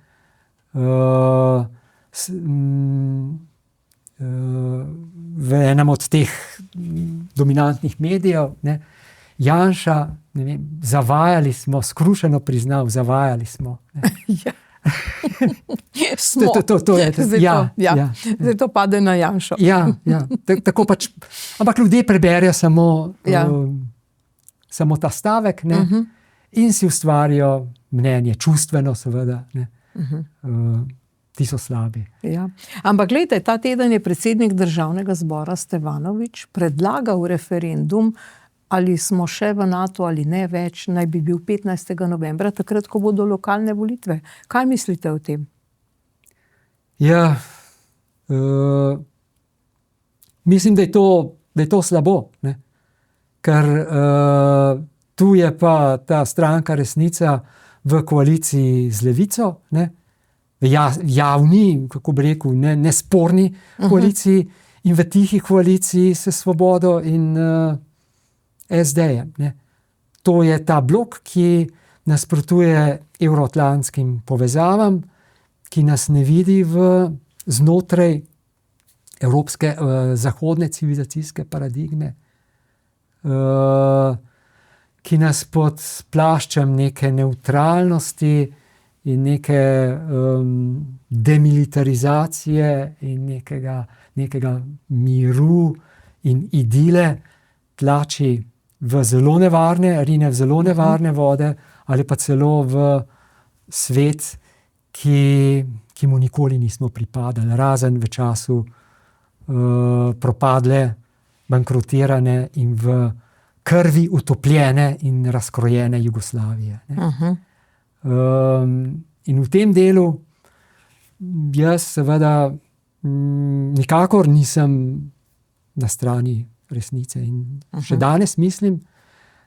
v enem od teh dominantnih medijev, ne, Janša, ne vem, zavajali smo, skrušeno priznal, zavajali smo. Ja. To je, Zdaj to pade na Janšo. Ja, tako pač, ampak ljudje preberejo samo ta stavek, ne, in si ustvarijo mnenje, čustveno seveda, ne. Ti so slabi. Ja. Ampak glejte, ta teden je predsednik Državnega zbora Stevanovič predlagal referendum, ali smo še v NATO ali ne več, naj bi bil 15. novembra, takrat, ko bodo lokalne volitve. Kaj mislite o tem? Ja, mislim, da je to slabo, ne? Ker tu je pa ta stranka Resnica v koaliciji z Levico, ne? V javni, kako bi rekel, nesporni koaliciji in v tihi koaliciji s Svobodo in SD-jem. To je ta blok, ki nasprotuje evroatlantskim povezavam, ki nas ne vidi znotraj evropske zahodne civilizacijske paradigme, ki nas pod plaščem neke nevtralnosti in neke demilitarizacije in nekega miru in idile tlači v zelo nevarne, rine v zelo nevarne vode, ali pa celo v svet, ki mu nikoli nismo pripadali, razen v času propadle, bankrotirane in v krvi utopljene in razkrojene Jugoslavije. In v tem delu jaz seveda nikakor nisem na strani Resnice in še danes mislim,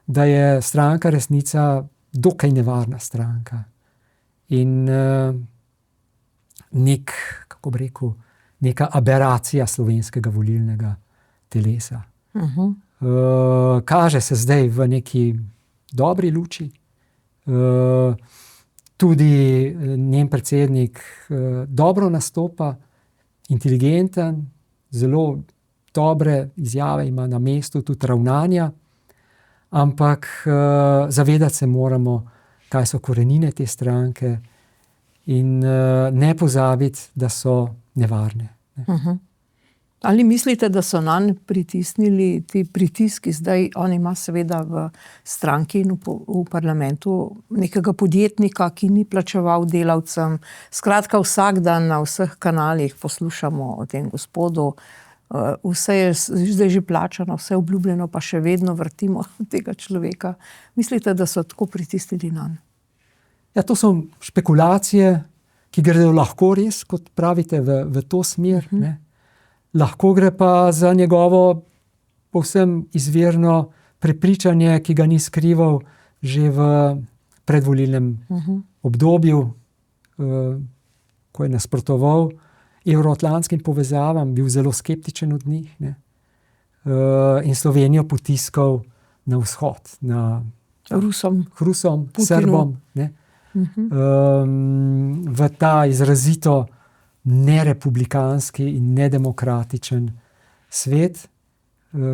da je stranka Resnica dokaj nevarna stranka in kako bi rekel, neka aberacija slovenskega volilnega telesa. Kaže se zdaj v neki dobri luči. Tudi njen predsednik dobro nastopa, inteligenten, zelo dobre izjave ima na mestu, tudi ravnanja, ampak zavedati se moramo, kaj so korenine te stranke in ne pozabiti, da so nevarne. Ali mislite, da so nanj pritisnili ti pritiski, zdaj on ima seveda v stranki in v parlamentu nekega podjetnika, ki ni plačeval delavcem. Skratka, vsak dan na vseh kanalih poslušamo o tem gospodu, vse je zdaj že plačano, vse obljubljeno, pa še vedno vrtimo tega človeka. Mislite, da so tako pritisnili nanj? Ja, to so špekulacije, ki gredo lahko res, kot pravite, v to smer, ne. Lahko gre pa za njegovo povsem izvirno prepričanje, ki ga ni skrival že v predvolilnem obdobju, ko je nasprotoval evroatlantskim povezavam, bil zelo skeptičen od njih, ne, in Slovenijo potiskal na vzhod, na Rusom, Srbom, ne, v ta izrazito nerepublikanski in nedemokratičen svet,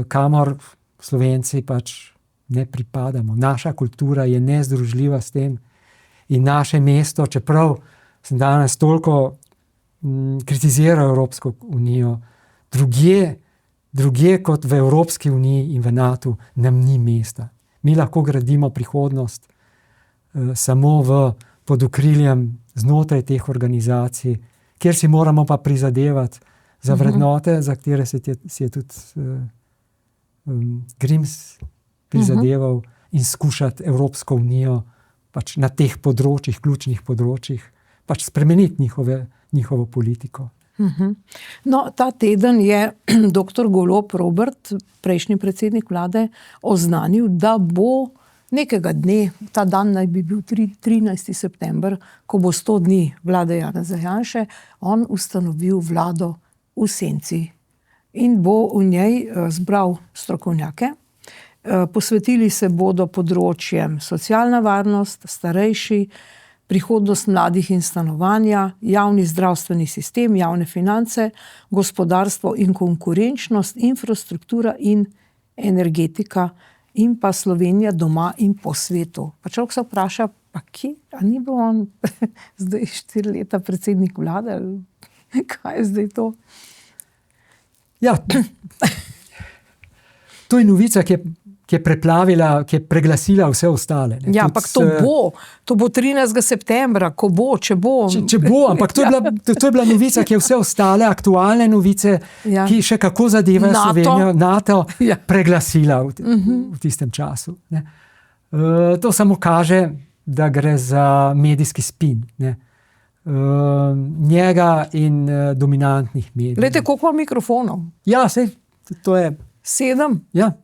kamor Slovenci pač ne pripadamo. Naša kultura je nezdružljiva s tem in naše mesto, čeprav sem danes toliko kritiziral Evropsko unijo, drugje kot v Evropski uniji in v NATO nam ni mesta. Mi lahko gradimo prihodnost samo pod okriljem znotraj teh organizacij, kjer si moramo pa prizadevati za vrednote, za katere si je tudi Grims prizadeval, in skušati Evropsko unijo pač na teh področjih, ključnih področjih, pač spremeniti njihovo politiko. No, ta teden je dr. Golob Robert, prejšnji predsednik vlade, oznanil, da bo nekega dne, ta dan naj bi bil 13. september, ko bo 100 dni vlade Janeza Janše, on ustanovil vlado v senci in bo v njej zbral strokovnjake. Posvetili se bodo področjem socialna varnost, starejši, prihodnost mladih in stanovanja, javni zdravstveni sistem, javne finance, gospodarstvo in konkurenčnost, infrastruktura in energetika in pa Slovenija doma in po svetu. Pa človek se vpraša, pa kje? A ni bil on zdaj 4 leta predsednik vlade? Kaj je zdaj to? Ja, to je novica, ki je preplavila, ki je preglasila vse ostale. Ne. Ja, ampak to bo 13. septembra, ko bo, če bo. Če bo, ampak to je bila novica, ki je vse ostale aktualne novice, ki še kako zadevajo Slovenijo, NATO preglasila v tistem času. Ne. To samo kaže, da gre za medijski spin. Ne. Njega in dominantnih medijev. Glejte, koliko ima mikrofonov? Ja, sej, to je... 7? Ja,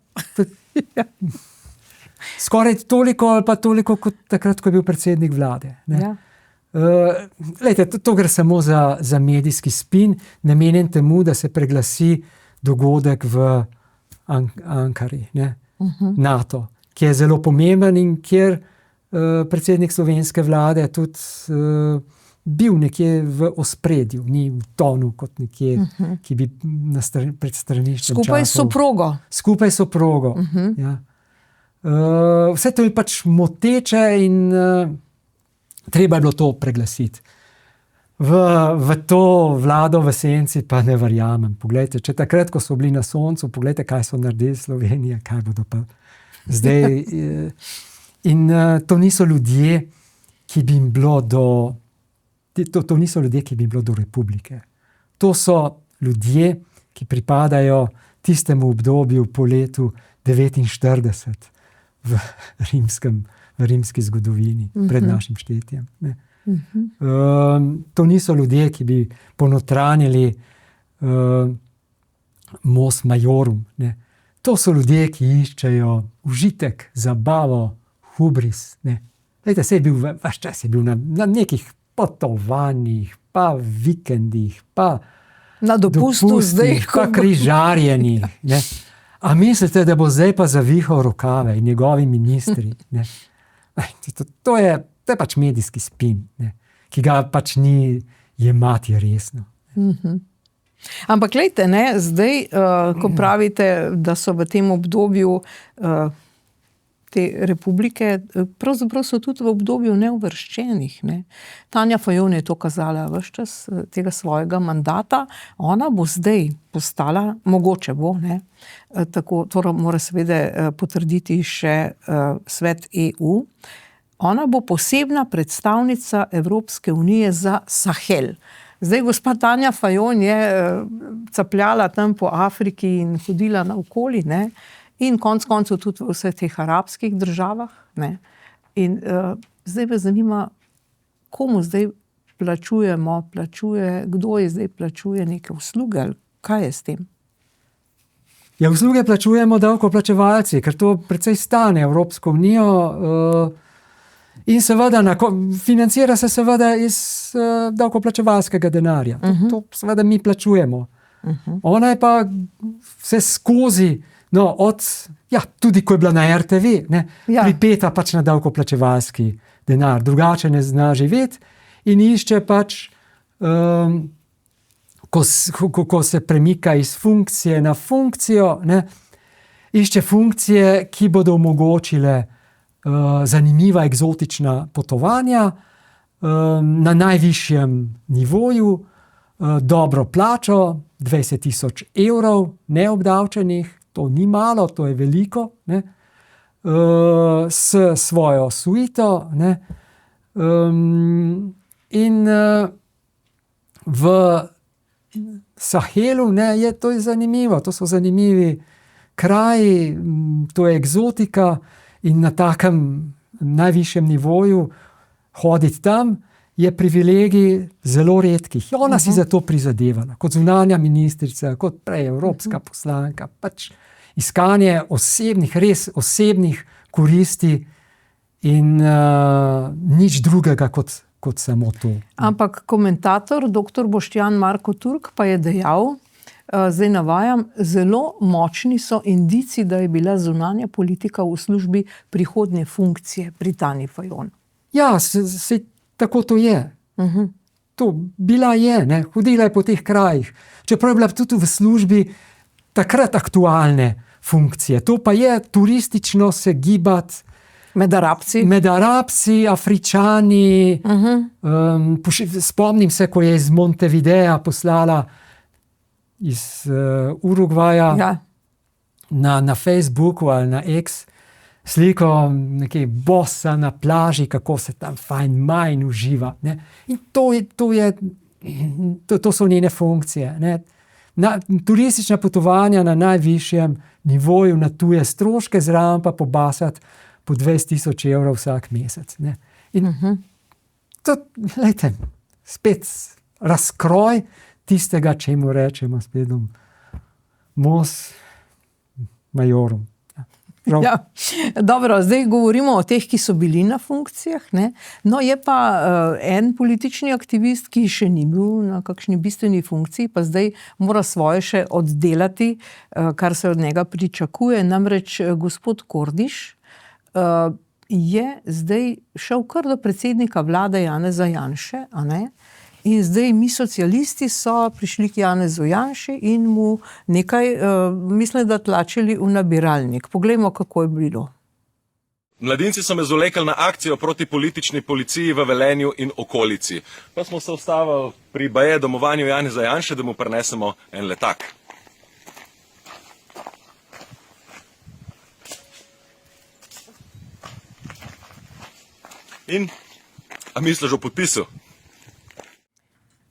skoraj toliko ali pa toliko kot takrat, ko je bil predsednik vlade. Ne. Ja. Lejte, to gre samo za medijski spin, namenjen temu, da se preglasi dogodek v Ankari, ne, NATO, ki je zelo pomemben in kjer predsednik slovenske vlade tudi bil nekje v ospredju, ni v tonu kot nekje, ki bi pred straniščem Skupaj s soprogo. Skupaj s soprogo, ja. Vse to je pač moteče in treba je bilo to preglasiti. V to vlado v senci pa ne verjamem. Poglejte, če takrat, ko so bili na soncu, poglejte, kaj so naredili Slovenije, kaj bodo pa zdaj. In to niso ljudje, ki bi jim bilo to niso ljudje, ki bi jim bilo do republike. To so ljudje, ki pripadajo tistemu obdobju po letu 49 v rimski zgodovini, pred našim štetjem. Ne. To niso ljudje, ki bi ponotranili mos majorum. Ne. To so ljudje, ki iščejo užitek, zabavo, hubris. Ne. Lejte, vaš čas je bil na nekih potovanjih, pa vikendih, pa na dopustu zdaj, pa križarjenjih. Ne. A mislite, da bo zdaj pa zavihal rokave in njegovi ministri? Ne. To je pač medijski spin, ne, ki ga pač ni jemati resno. Ampak glejte, ne, zdaj, ko pravite, da so v tem obdobju te republike, pravzaprav so tudi v obdobju neuvrščenih. Ne. Tanja Fajon je to kazala ves čas tega svojega mandata. Ona bo zdaj postala, mogoče bo, ne, tako, to mora seveda potrditi še svet EU. Ona bo posebna predstavnica Evropske unije za Sahel. Zdaj, gospa Tanja Fajon je capljala tam po Afriki in hodila naokoli, ne, in konec koncev tudi v vseh teh arabskih državah. Ne. In zdaj me zanima, komu zdaj kdo je zdaj plačuje neke usluge, kaj je s tem? Ja, usluge plačujemo davkoplačevalci, ker to precej stane Evropsko unijo in seveda financira se seveda iz davkoplačevalskega denarja. To seveda mi plačujemo. Ona je pa vse skozi tudi ko je bila na RTV, ne, pripeta pač na davkoplačevalski denar. Drugače ne zna živeti in išče pač, ko se premika iz funkcije na funkcijo, ne, išče funkcije, ki bodo omogočile zanimiva, eksotična potovanja na najvišjem nivoju, dobro plačo, 20,000 evrov neobdavčenih, to ni malo, to je veliko, ne, s svojo suito, ne, in v Sahelu, ne, to je zanimivo, to so zanimivi kraji, to je eksotika in na takem najvišjem nivoju hoditi tam je privilegij zelo redkih. Ona si za to prizadevala, kot zunanja ministrica, kot prej evropska poslanka, pač iskanje res osebnih koristi in nič drugega kot samo to. Ampak komentator, dr. Boštjan Marko Turk, pa je dejal, zdaj navajam, zelo močni so indici, da je bila zunanja politika v službi prihodnje funkcije pri Tanji Fajon. Ja, tako to je. To bila je, ne? Hodila je po teh krajih. Čeprav je bila tudi v službi takrat aktualne funkcije. To pa je turistično se gibati Med Arabci, Afričani. Spomnim se, ko je iz Montevidea poslala iz Urugvaja na Facebooku ali na X sliko nekaj bossa na plaži, kako se tam fajn ima in uživa. Ne? In to so njene funkcije. Ne? Turistična potovanja na najvišjem nivoju, na tuje stroške, zraven pa pobasati po 20,000 evrov vsak mesec. Ne? In to, lejte, spet razkroj tistega, čemu rečemo spet mos majorum. Ja, dobro, zdaj govorimo o teh, ki so bili na funkcijah, ne? No, je pa en politični aktivist, ki še ni bil na kakšni bistveni funkciji, pa zdaj mora svoje še oddelati, kar se od njega pričakuje. Namreč gospod Kordiš je zdaj šel kar do predsednika vlade Janeza Janše, a ne? In zdaj mi socialisti so prišli k Janezu Janši in mu nekaj, mislim, da tlačili v nabiralnik. Poglejmo, kako je bilo. Mladinci so me zvlekli na akcijo proti politični policiji v Velenju in okolici. Pa smo se ustavili pri baje domovanju Janeza Janše, da mu prinesemo en letak. In, a misliš o podpisu?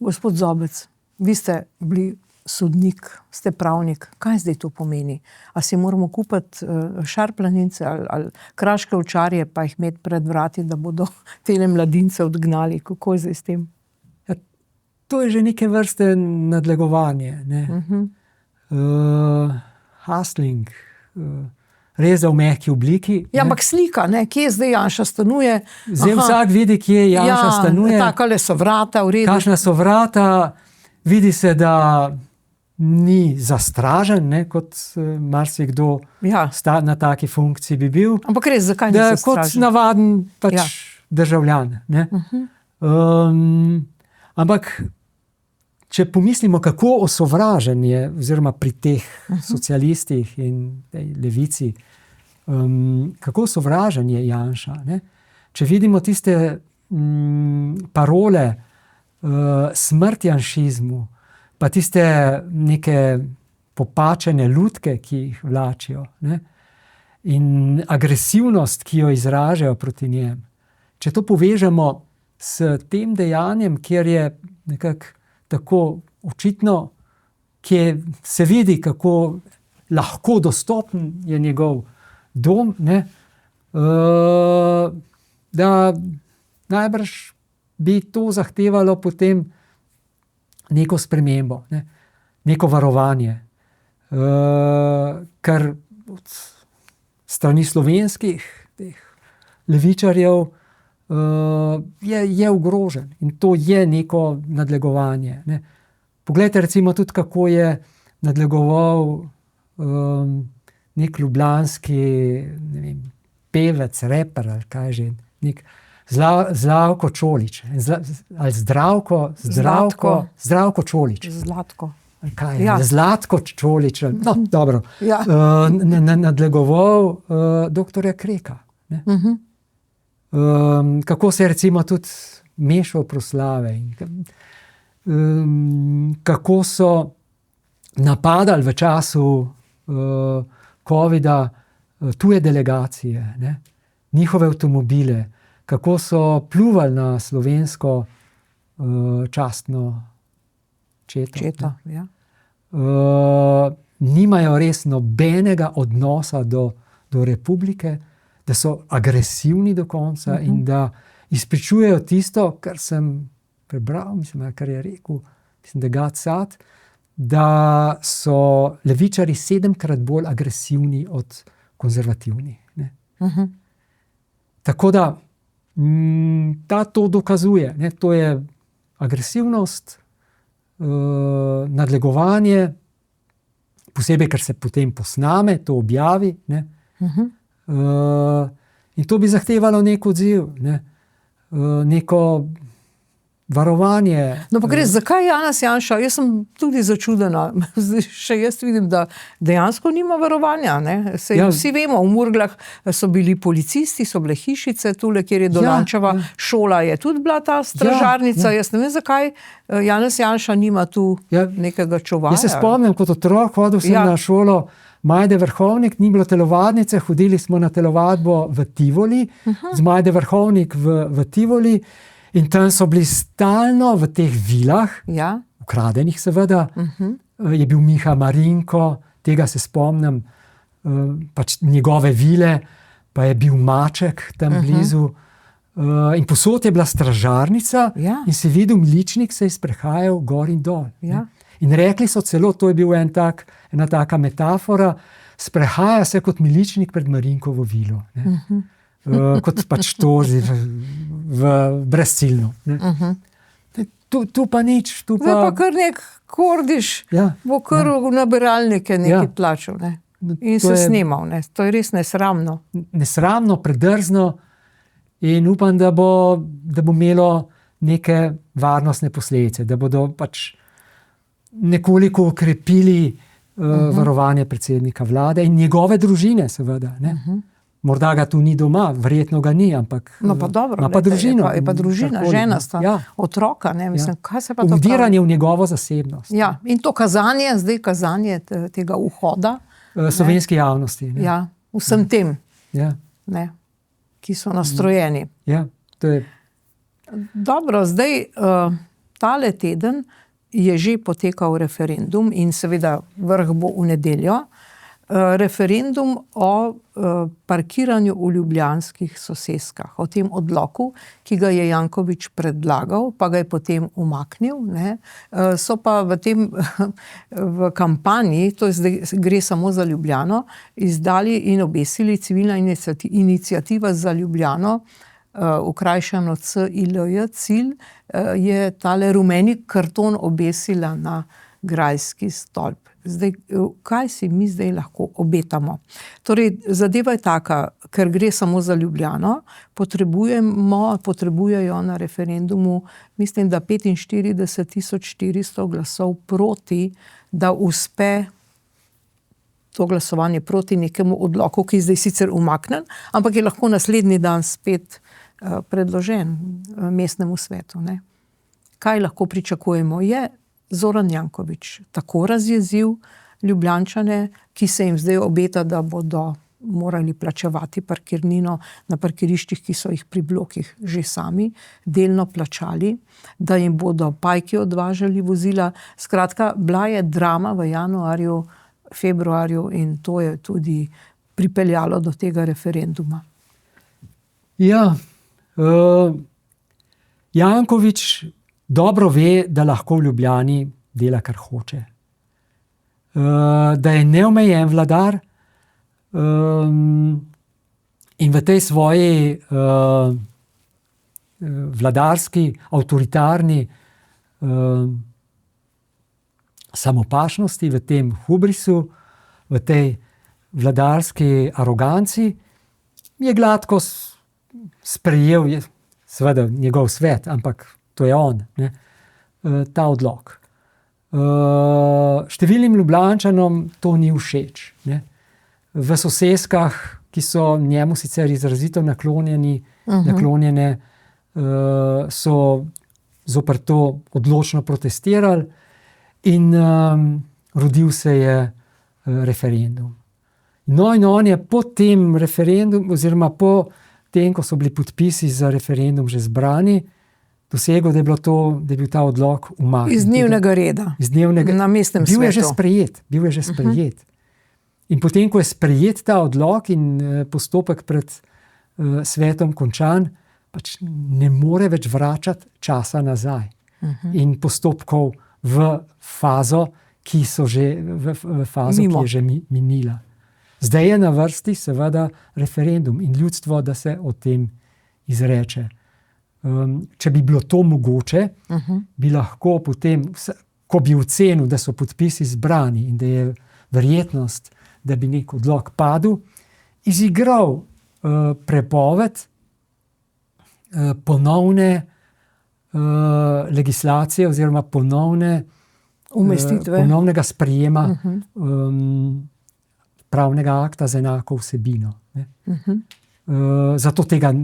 Gospod Zobec, vi ste bili sodnik, ste pravnik. Kaj zdaj to pomeni? A si moramo kupiti šarplanince ali kraške ovčarje, pa jih imeti pred vrati, da bodo tele mladince odgnali? Kako je zdaj s tem? Ja, to je že neke vrste nadlegovanje. Ne? Hustling, res v mehki obliki. Ja, ampak slika, ne? Kje zdaj Janša stanuje? Zdaj vsak vidi, kje Janša stanuje. Takale so vrata, v redu. Kakšna so vrata, vidi se, da ni zastražen, ne, kot marsikdo na taki funkciji bi bil. Ampak res, zakaj ni zastražen? Kot navaden državljan. Ne. Ampak, če pomislimo, kako osovražen je, oziroma pri teh socialistih in levici, kako osovražen je Janša. Ne? Če vidimo tiste parole smrt janšizmu, pa tiste neke popačene lutke, ki jih vlačijo, ne? In agresivnost, ki jo izražajo proti njem. Če to povežemo s tem dejanjem, kjer je nekako tako očitno, kjer se vidi, kako lahko dostopen je njegov dom, ne, da najbrž bi to zahtevalo potem neko spremembo, ne, neko varovanje, kar od strani slovenskih teh levičarjev je ogrožen in to je neko nadlegovanje. Ne. Poglejte recimo tudi, kako je nadlegoval nek ljubljanski pevec, reper ali kaj že, nek Zdravko Čolić. Ali Zdravko Čolić. Zlatko. Kaj je? Zlatko Čolić. No, dobro. Nadlegoval doktorja Kreka. Ne? Kako se je recimo tudi mešal proslave in kako so napadali v času covida tuje delegacije, ne? Njihove avtomobile, kako so pljuvali na slovensko častno četo. Ja. Nimajo res nobenega odnosa do republike, da so agresivni do konca in da izpričujejo tisto, kar sem prebral, mislim, kar je rekel, mislim, da Gad Saad, da so levičari 7-krat bolj agresivni od konzervativnih. Ne. Tako da ta to dokazuje. Ne. To je agresivnost, nadlegovanje, posebej, ker se potem posname, to objavi. Ne. In to bi zahtevalo nek odziv, ne. Neko varovanje. No, pa res, zakaj Janez Janša? Jaz sem tudi začudena. Še jaz vidim, da dejansko nima varovanja. Ne? Vsi vemo, v Murglah so bili policisti, so bile hišice, tule, kjer je Dolančeva šola, je tudi bila ta stražarnica. Jaz ne vem, zakaj Janez Janša nima tu nekega čuvaja. Jaz se spomnim, kot otrok hodil sem na šolo Majde Vrhovnik, ni bilo telovadnice, hodili smo na telovadbo v Tivoli, z Majde Vrhovnik v Tivoli. In tam so bili stalno v teh vilah, ukradenih seveda, je bil Miha Marinko, tega se spomnim, pač njegove vile, pa je bil Maček tam blizu. In posod je bila stražarnica in si videl, miličnik se je sprehajal gor in dol. In rekli so celo, to je bil ena taka metafora, sprehaja se kot miličnik pred Marinkovo vilo. Kot pač toži brezciljno. Tu pa nič. Tu pa kar nek Kordiš bo kar v nabiralnike nekaj tlačil. Ne? In se snimal. Ne? To je res nesramno. Nesramno, predrzno in upam, da bo imelo neke varnostne posledice, da bodo pač nekoliko ukrepili varovanje predsednika vlade in njegove družine seveda. Ne? Morda ga tu ni doma, verjetno ga ni, ampak no pa dobro, ima pa družino. Je pa družina, žena sta, otroka. Ne? Mislim, kaj se pa to vdiranje v njegovo zasebnost. Ja, in to kazanje, zdaj kazanje tega vhoda. Slovenski javnosti. Ne? Ja, vsem tem, ne? Ki so nastrojeni. Ja, to je... Dobro, zdaj tale teden je že potekal referendum in seveda vrh bo v nedeljo. Referendum o parkiranju v ljubljanskih soseskah, o tem odloku, ki ga je Janković predlagal, pa ga je potem umaknil. Ne. So pa v kampanji, to je zdaj gre samo za Ljubljano, izdali in obesili civilna iniciativa za Ljubljano, ukrajšano CILJ, cilj, je tale rumeni karton obesila na grajski stolp. Zdaj, kaj si mi zdaj lahko obetamo? Torej, zadeva je taka, ker gre samo za Ljubljano, potrebujejo na referendumu, mislim, da 45.400 glasov proti, da uspe to glasovanje proti nekemu odloku, ki je zdaj sicer umaknen, ampak je lahko naslednji dan spet predložen mestnemu svetu. Ne? Kaj lahko pričakujemo? Je Zoran Janković tako razjezil Ljubljančane, ki se jim zdaj obeta, da bodo morali plačevati parkirnino na parkiriščih, ki so jih pri blokih že sami delno plačali, da jim bodo pajki odvažali vozila. Skratka, bila je drama v januarju, februarju in to je tudi pripeljalo do tega referenduma. Ja, Janković dobro ve, da lahko v Ljubljani dela, kar hoče. Da je neomejen vladar in v tej svoji vladarski, avtoritarni samopašnosti, v tem hubrisu, v tej vladarski aroganci, je gladko sprejel, seveda njegov svet, ampak to je on, ne, ta odlok. Številnim Ljubljančanom to ni všeč. Ne. V soseskah, ki so njemu sicer izrazito naklonjene, so zoper to odločno protestirali in rodil se je referendum. No in on je po tem referendumu, oziroma po tem, ko so bili podpisi za referendum že zbrani, dosegel, da je bil ta odlok umaknjen. Iz dnevnega reda. Na mestnem svetu. Bil je že sprejet. In potem, ko je sprejet ta odlok in postopek pred svetom končan, pač ne more več vračati časa nazaj in postopkov v fazo, ki je že minila. Zdaj je na vrsti seveda referendum in ljudstvo, da se o tem izreče. Če bi bilo to mogoče, bi lahko potem, ko bi ocenil, da so podpisi zbrani in da je verjetnost, da bi nek odlok padel, izigral prepoved ponovne legislacije oziroma ponovnega sprejema pravnega akta z enako vsebino. Zato tega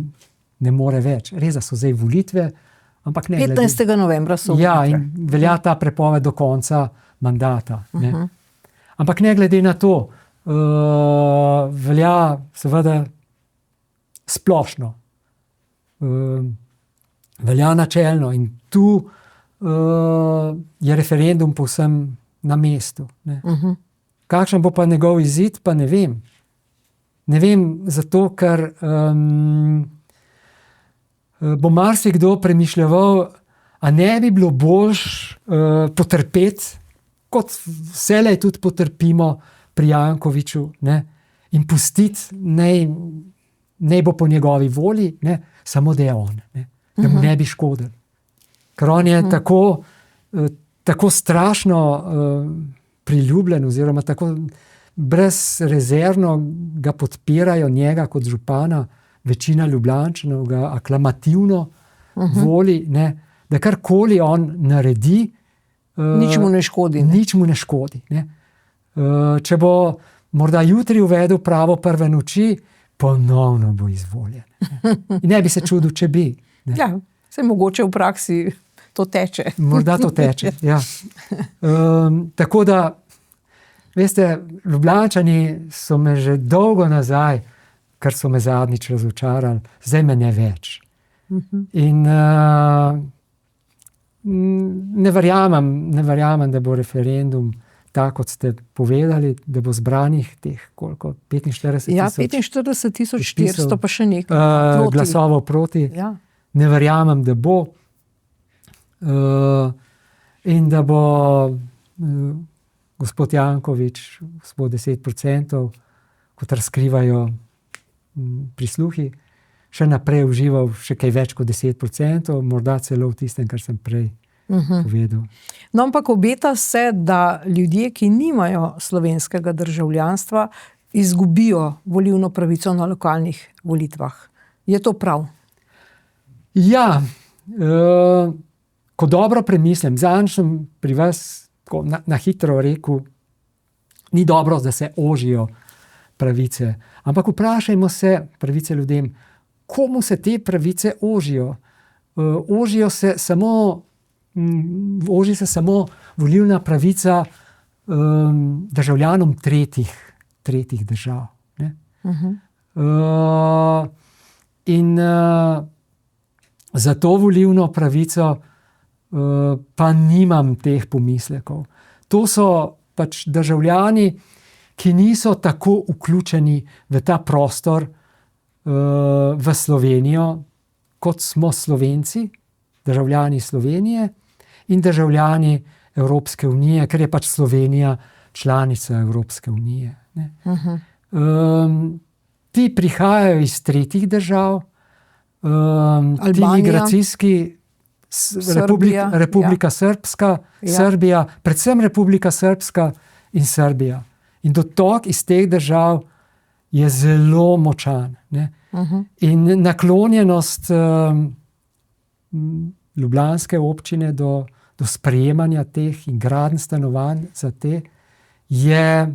ne more več. Res, da so zdaj volitve, ampak ne 15. novembra so volitve. Ja, in velja ta prepoved do konca mandata. Ampak ne glede na to, velja seveda splošno. Velja načelno in tu je referendum povsem na mestu. Kakšen bo pa njegov izid, pa ne vem. Ne vem, zato ker bo marsikdo premišljeval, a ne bi bilo boljš potrpeti, kot vselej tudi potrpimo pri Jankoviću, ne? In pustiti, naj bo po njegovi volji, ne? Samo da je on, ne? Da mu ne bi škodil. Ker on je tako strašno priljubljen oziroma tako brezrezervno ga podpirajo njega kot župana, večina Ljubljančanov ga aklamativno voli, ne? Da karkoli on naredi, nič mu ne škodi. Nič mu ne škodi, ne? Če bo morda jutri uvedel pravo prve noči, ponovno bo izvoljen. In ne bi se čudil, če bi. Ne? Ja, se mogoče v praksi to teče. Morda to teče, ja. Tako da, veste, Ljubljančani so me že dolgo nazaj, kar so me zadnjič razočarali, zdaj me ne več. In ne verjamem, da bo referendum tako, kot ste povedali, da bo zbranih teh, koliko, 45 tisoč? Ja, 45 400 pa še nekaj. Glasovov proti. Ja. Ne verjamem, da bo. In da bo gospod Janković, gospod 10%, kot razkrivajo prisluhi, še naprej užival še kaj več kot 10%, morda celo v tistem, kar sem prej povedal. No, ampak obeta se, da ljudje, ki nimajo slovenskega državljanstva, izgubijo volilno pravico na lokalnih volitvah. Je to prav? Ja, ko dobro premislim, zadnjič sem pri vas na hitro rekel, ni dobro, da se ožijo pravice, ampak vprašajmo se, pravice ljudem, komu se te pravice ožijo? Oži se samo volilna pravica državljanom tretjih držav. Ne? In za to volilno pravico pa nimam teh pomislekov. To so pač državljani, ki niso tako vključeni v ta prostor v Slovenijo, kot smo Slovenci, državljani Slovenije in državljani Evropske unije, ker je pač Slovenija članica Evropske unije. Ti prihajajo iz tretjih držav, ti migracijski Republika Srpska, Srbija, predvsem Republika Srpska in Srbija. In dotok iz teh držav je zelo močan. Ne? In naklonjenost ljubljanske občine do sprejemanja teh in gradenj stanovanj za te je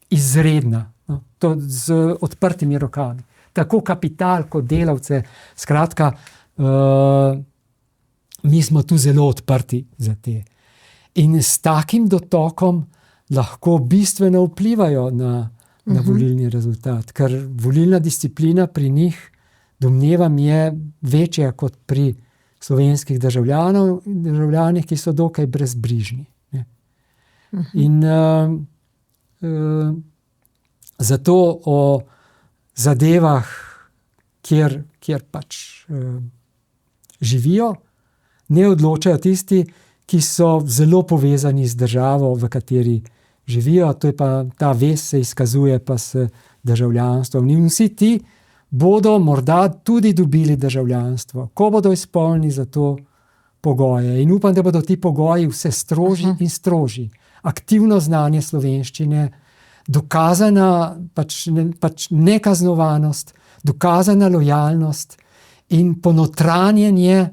izredna. No? To z odprtimi rokami. Tako kapital kot delavce. Skratka, mi smo tu zelo odprti za te. In s takim dotokom lahko bistveno vplivajo na volilni rezultat, ker volilna disciplina pri njih, domnevam, je večja kot pri slovenskih državljanih, ki so dokaj brezbrižni. Ne? In zato o zadevah kjer pač živijo, ne odločajo tisti, ki so zelo povezani z državo, v kateri živijo, to je pa ta vez se izkazuje pa s državljanstvom. In vsi ti bodo morda tudi dobili državljanstvo, ko bodo izpolnili za to pogoje. In upam, da bodo ti pogoji vse strožji in strožji. Aktivno znanje slovenščine, dokazana pač nekaznovanost, dokazana lojalnost in ponotranjenje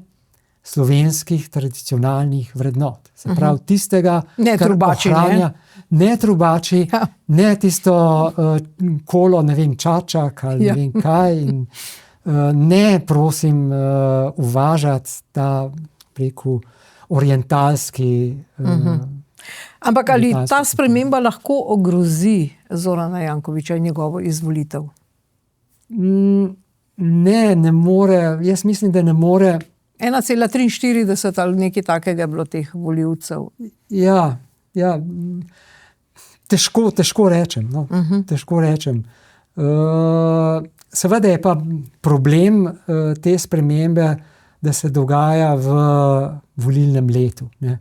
slovenskih tradicionalnih vrednot. Se pravi, tistega, kar ohranja, ne trubači, ne tisto kolo, ne vem, čačak ali ne vem kaj. In, ne, prosim, uvažati ta preko orientalski. Ampak ali ta sprememba lahko ogrozi Zorana Jankovića in njegovo izvolitev? Ne more. Jaz mislim, da ne more. 1,43 ali nekaj takega je bilo teh volivcev. Ja, težko rečem. No. Težko rečem. Seveda je pa problem te spremembe, da se dogaja v volilnem letu. Ne.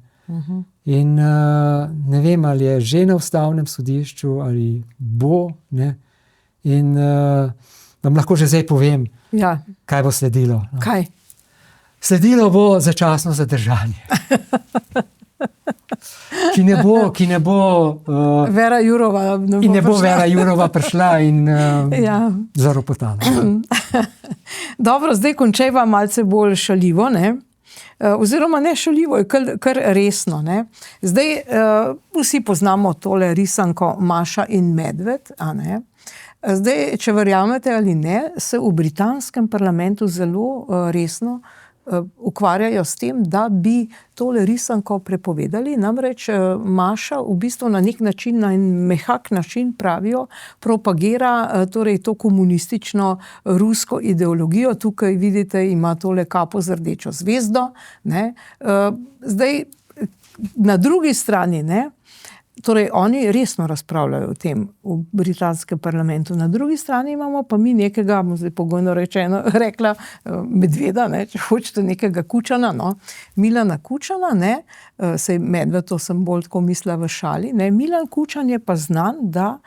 In ne vem, ali je že na Ustavnem sodišču, ali bo. Ne. In vam lahko že zdaj povem, kaj bo sledilo. No. Kaj? Sledilo bo začasno zadržanje. Ki ne bo Vera Jourova Vera Jourova prišla in zaropotala. Dobro, zdaj končajva malce bolj šaljivo, ne? Oziroma ne šaljivo, je kar resno. Ne? Zdaj vsi poznamo tole risanko Maša in medved, a ne? Zdaj, če verjamete ali ne, se v britanskem parlamentu zelo resno ukvarjajo s tem, da bi tole risanko prepovedali. Namreč Maša v bistvu na nek način, na en mehak način pravijo, propagira torej to komunistično rusko ideologijo. Tukaj vidite, ima tole kapo z rdečo zvezdo. Ne? Zdaj, na drugi strani, ne? Torej, oni resno razpravljajo o tem v britanskem parlamentu. Na drugi strani imamo pa mi nekega, zdaj pogojno rekla, medveda, ne, če hočete nekega Kučana, no, Milana Kučana, ne, sej medved, to sem bolj tako mislila v šali, ne, Milan Kučan je pa znan, da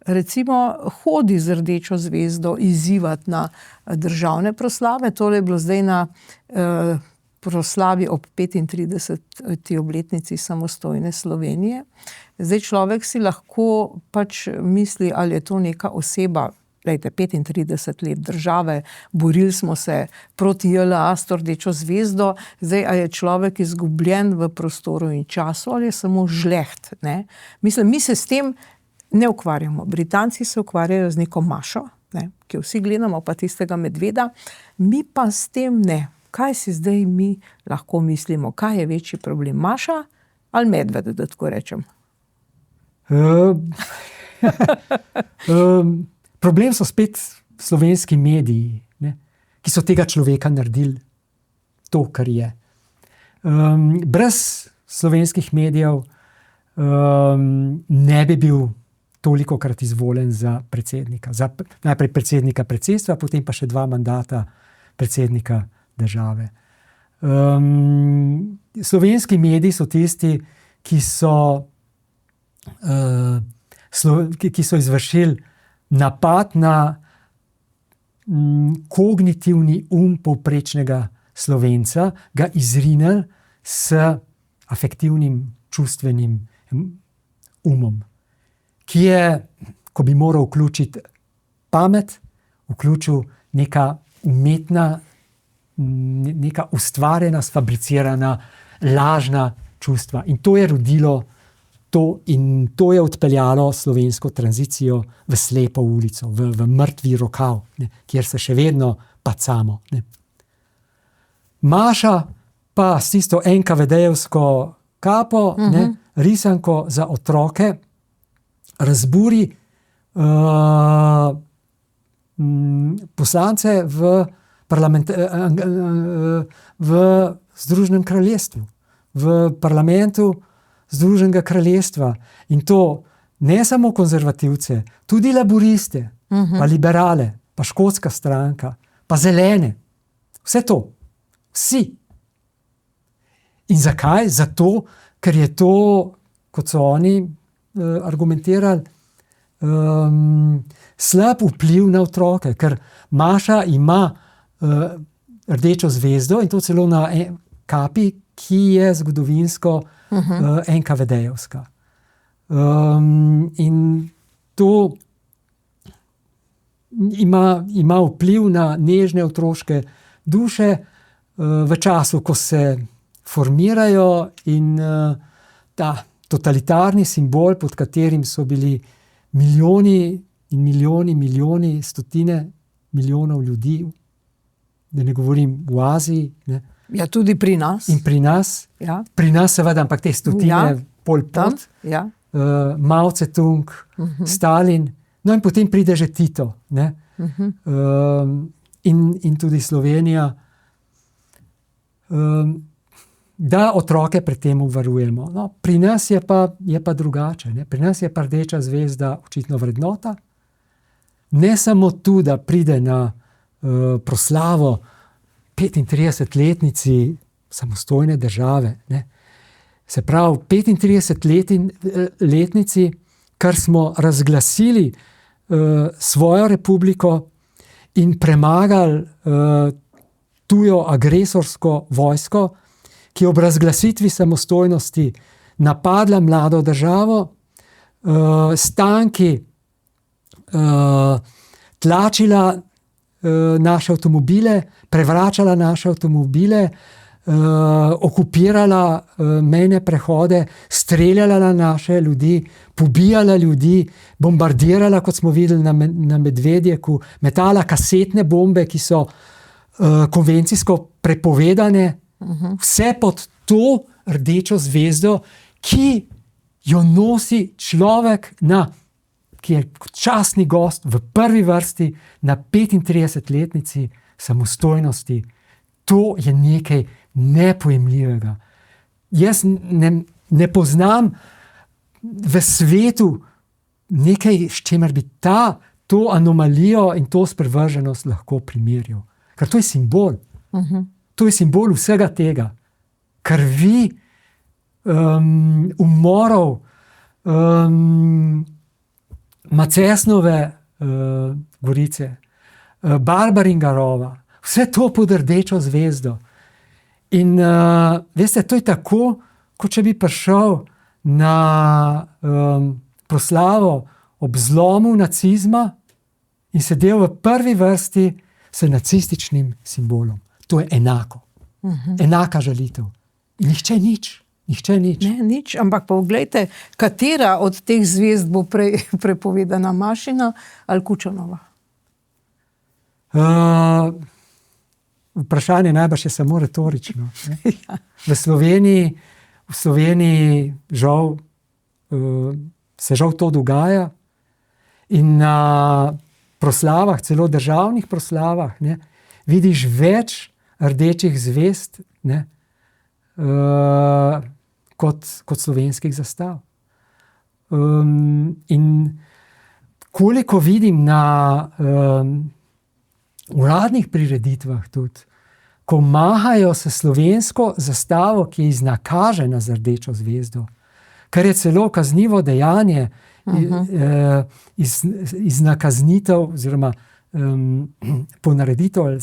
recimo hodi z rdečo zvezdo izzivati na državne proslave. Tole je bilo zdaj na proslavi ob 35. obletnici samostojne Slovenije. Zdaj človek si lahko pač misli, ali je to neka oseba, glejte, 35 let države, borili smo se proti JLA s to rdečo zvezdo, zdaj a je človek izgubljen v prostoru in času, ali je samo žleht, ne? Mislim, mi se s tem ne ukvarjamo. Britanci se ukvarjajo z neko Mašo, ne? Ki vsi gledamo, pa tistega medveda, mi pa s tem ne. Kaj si zdaj mi lahko mislimo? Kaj je večji problem? Maša ali medved, da tako rečem? Problem so spet slovenski mediji, ne? Ki so tega človeka naredili to, kar je. Brez slovenskih medijev ne bi bil tolikokrat izvoljen za predsednika. Najprej predsednika predsedstva, potem pa še 2 mandata predsednika države. Slovenski mediji so tisti, ki so izvršili napad na kognitivni povprečnega Slovenca, ga izrinili s afektivnim, čustvenim umom, ki je, ko bi moral vključiti pamet, vključil neka umetna, neka ustvarjena, sfabricirana, lažna čustva. In to je rodilo to in to je odpeljalo slovensko tranzicijo v slepo ulico, v mrtvi rokav, ne, kjer se še vedno pacamo. Ne. Maša pa s tisto NKVD-jevsko kapo, ne, risanko za otroke, razburi poslance v Združenem kraljestvu, v parlamentu Združenega kraljestva. In to ne samo konzervativce, tudi laboriste, pa liberale, pa škotska stranka, pa zelene. Vse to. Vsi. In zakaj? Zato, ker je to, kot so oni argumentirali, slab vpliv na otroke, ker Maša ima rdečo zvezdo in to celo na kapi, ki je zgodovinsko NKVD-jevska. In to ima vpliv na nežne otroške duše v času, ko se formirajo in ta totalitarni simbol, pod katerim so bili milijoni in milijoni, stotine milijonov ljudi, da ne govorim v Aziji. Ne. Ja, tudi pri nas. In pri nas. Ja. Pri nas seveda, ampak te stotine, Pol Pot, Ja. Mao Tse-tung, Stalin, no in potem pride že Tito. Ne. In tudi Slovenija. Da otroke pred tem varujemo. No, pri nas je pa drugače. Ne? Pri nas je pa rdeča zvezda očitno vrednota. Ne samo tu, da pride na proslavo 35-letnici samostojne države. Ne? Se pravi, 35-letnici, kar smo razglasili svojo republiko in premagali tujo agresorsko vojsko, ki je ob razglasitvi samostojnosti napadla mlado državo, s tanki tlačila naše avtomobile, prevračala naše avtomobile, okupirala mejne prehode, streljala na naše ljudi, pobijala ljudi, bombardirala, kot smo videli na Medvedjeku, metala kasetne bombe, ki so konvencijsko prepovedane, vse pod to rdečo zvezdo, ki jo nosi človek, ki je častni gost v prvi vrsti na 35-letnici samostojnosti. To je nekaj nepojemljivega. Jaz ne poznam v svetu nekaj, s čimer bi to anomalijo in to sprevrženost lahko primerjal. Ker to je simbol. To je simbol vsega tega. Krvi, umorov, Macesnove Gorice, Barbaringarova, vse to pod rdečo zvezdo. In veste, to je tako, kot če bi prišel na proslavo ob zlomu nacizma in sedel v prvi vrsti s nacističnim simbolom. To je enako. Enaka žalitev. In nihče nič. Ne, nič, ampak poglejte, katera od teh zvezd bo prej prepovedana, Mašina ali Kučanova? Vprašanje najbrž je samo retorično. Ja. V Sloveniji žal, se žal to dogaja in na proslavah, celo državnih proslavah, ne, vidiš več rdečih zvezd, ne, kot slovenskih zastav. In koliko vidim na uradnih prireditvah tudi, ko mahajo s slovensko zastavo, ki je iznakažena z rdečo zvezdo, kar je celo kaznivo dejanje iznakaznitev oziroma ponareditev ali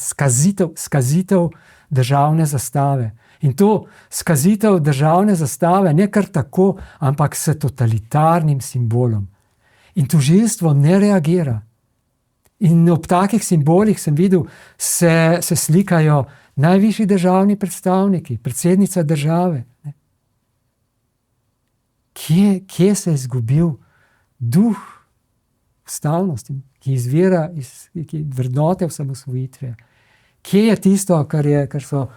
skazitev državne zastave. In to skazitev državne zastave ne kar tako, ampak s totalitarnim simbolom. In tožilstvo ne reagira. In ob takih simbolih sem videl, se slikajo najvišji državni predstavniki, predsednica države. Kje se je izgubil duh ustavnosti, ki izvira iz vrednote osamosvojitve? Kje je tisto, kar so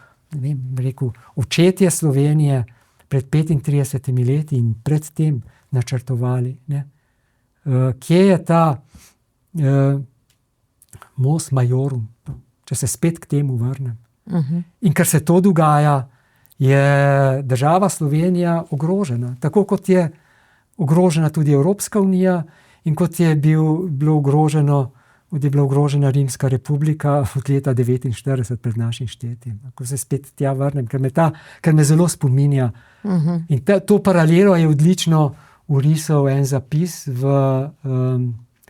očetje Slovenije pred 35 leti in predtem načrtovali? Ne? Kje je ta mos majorum, če se spet k temu vrnem? In ker se to dogaja, je država Slovenija ogrožena. Tako kot je ogrožena tudi Evropska unija in kot je bilo ogroženo od je bila ogrožena Rimska republika od leta 1949 pred našim štetjem. Ko se spet tja vrnem, ker me zelo spominja. In to paralelo je odlično urisal en zapis v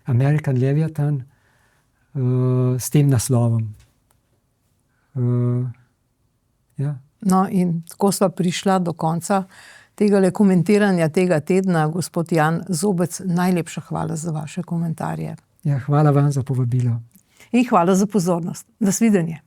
American Leviathan s tem naslovom. Ja. No, in tako sva prišla do konca tega komentiranja tega tedna. Gospod Jan Zobec, najlepša hvala za vaše komentarje. Ja, hvala vam za povabilo. In hvala za pozornost. Nasvidenje.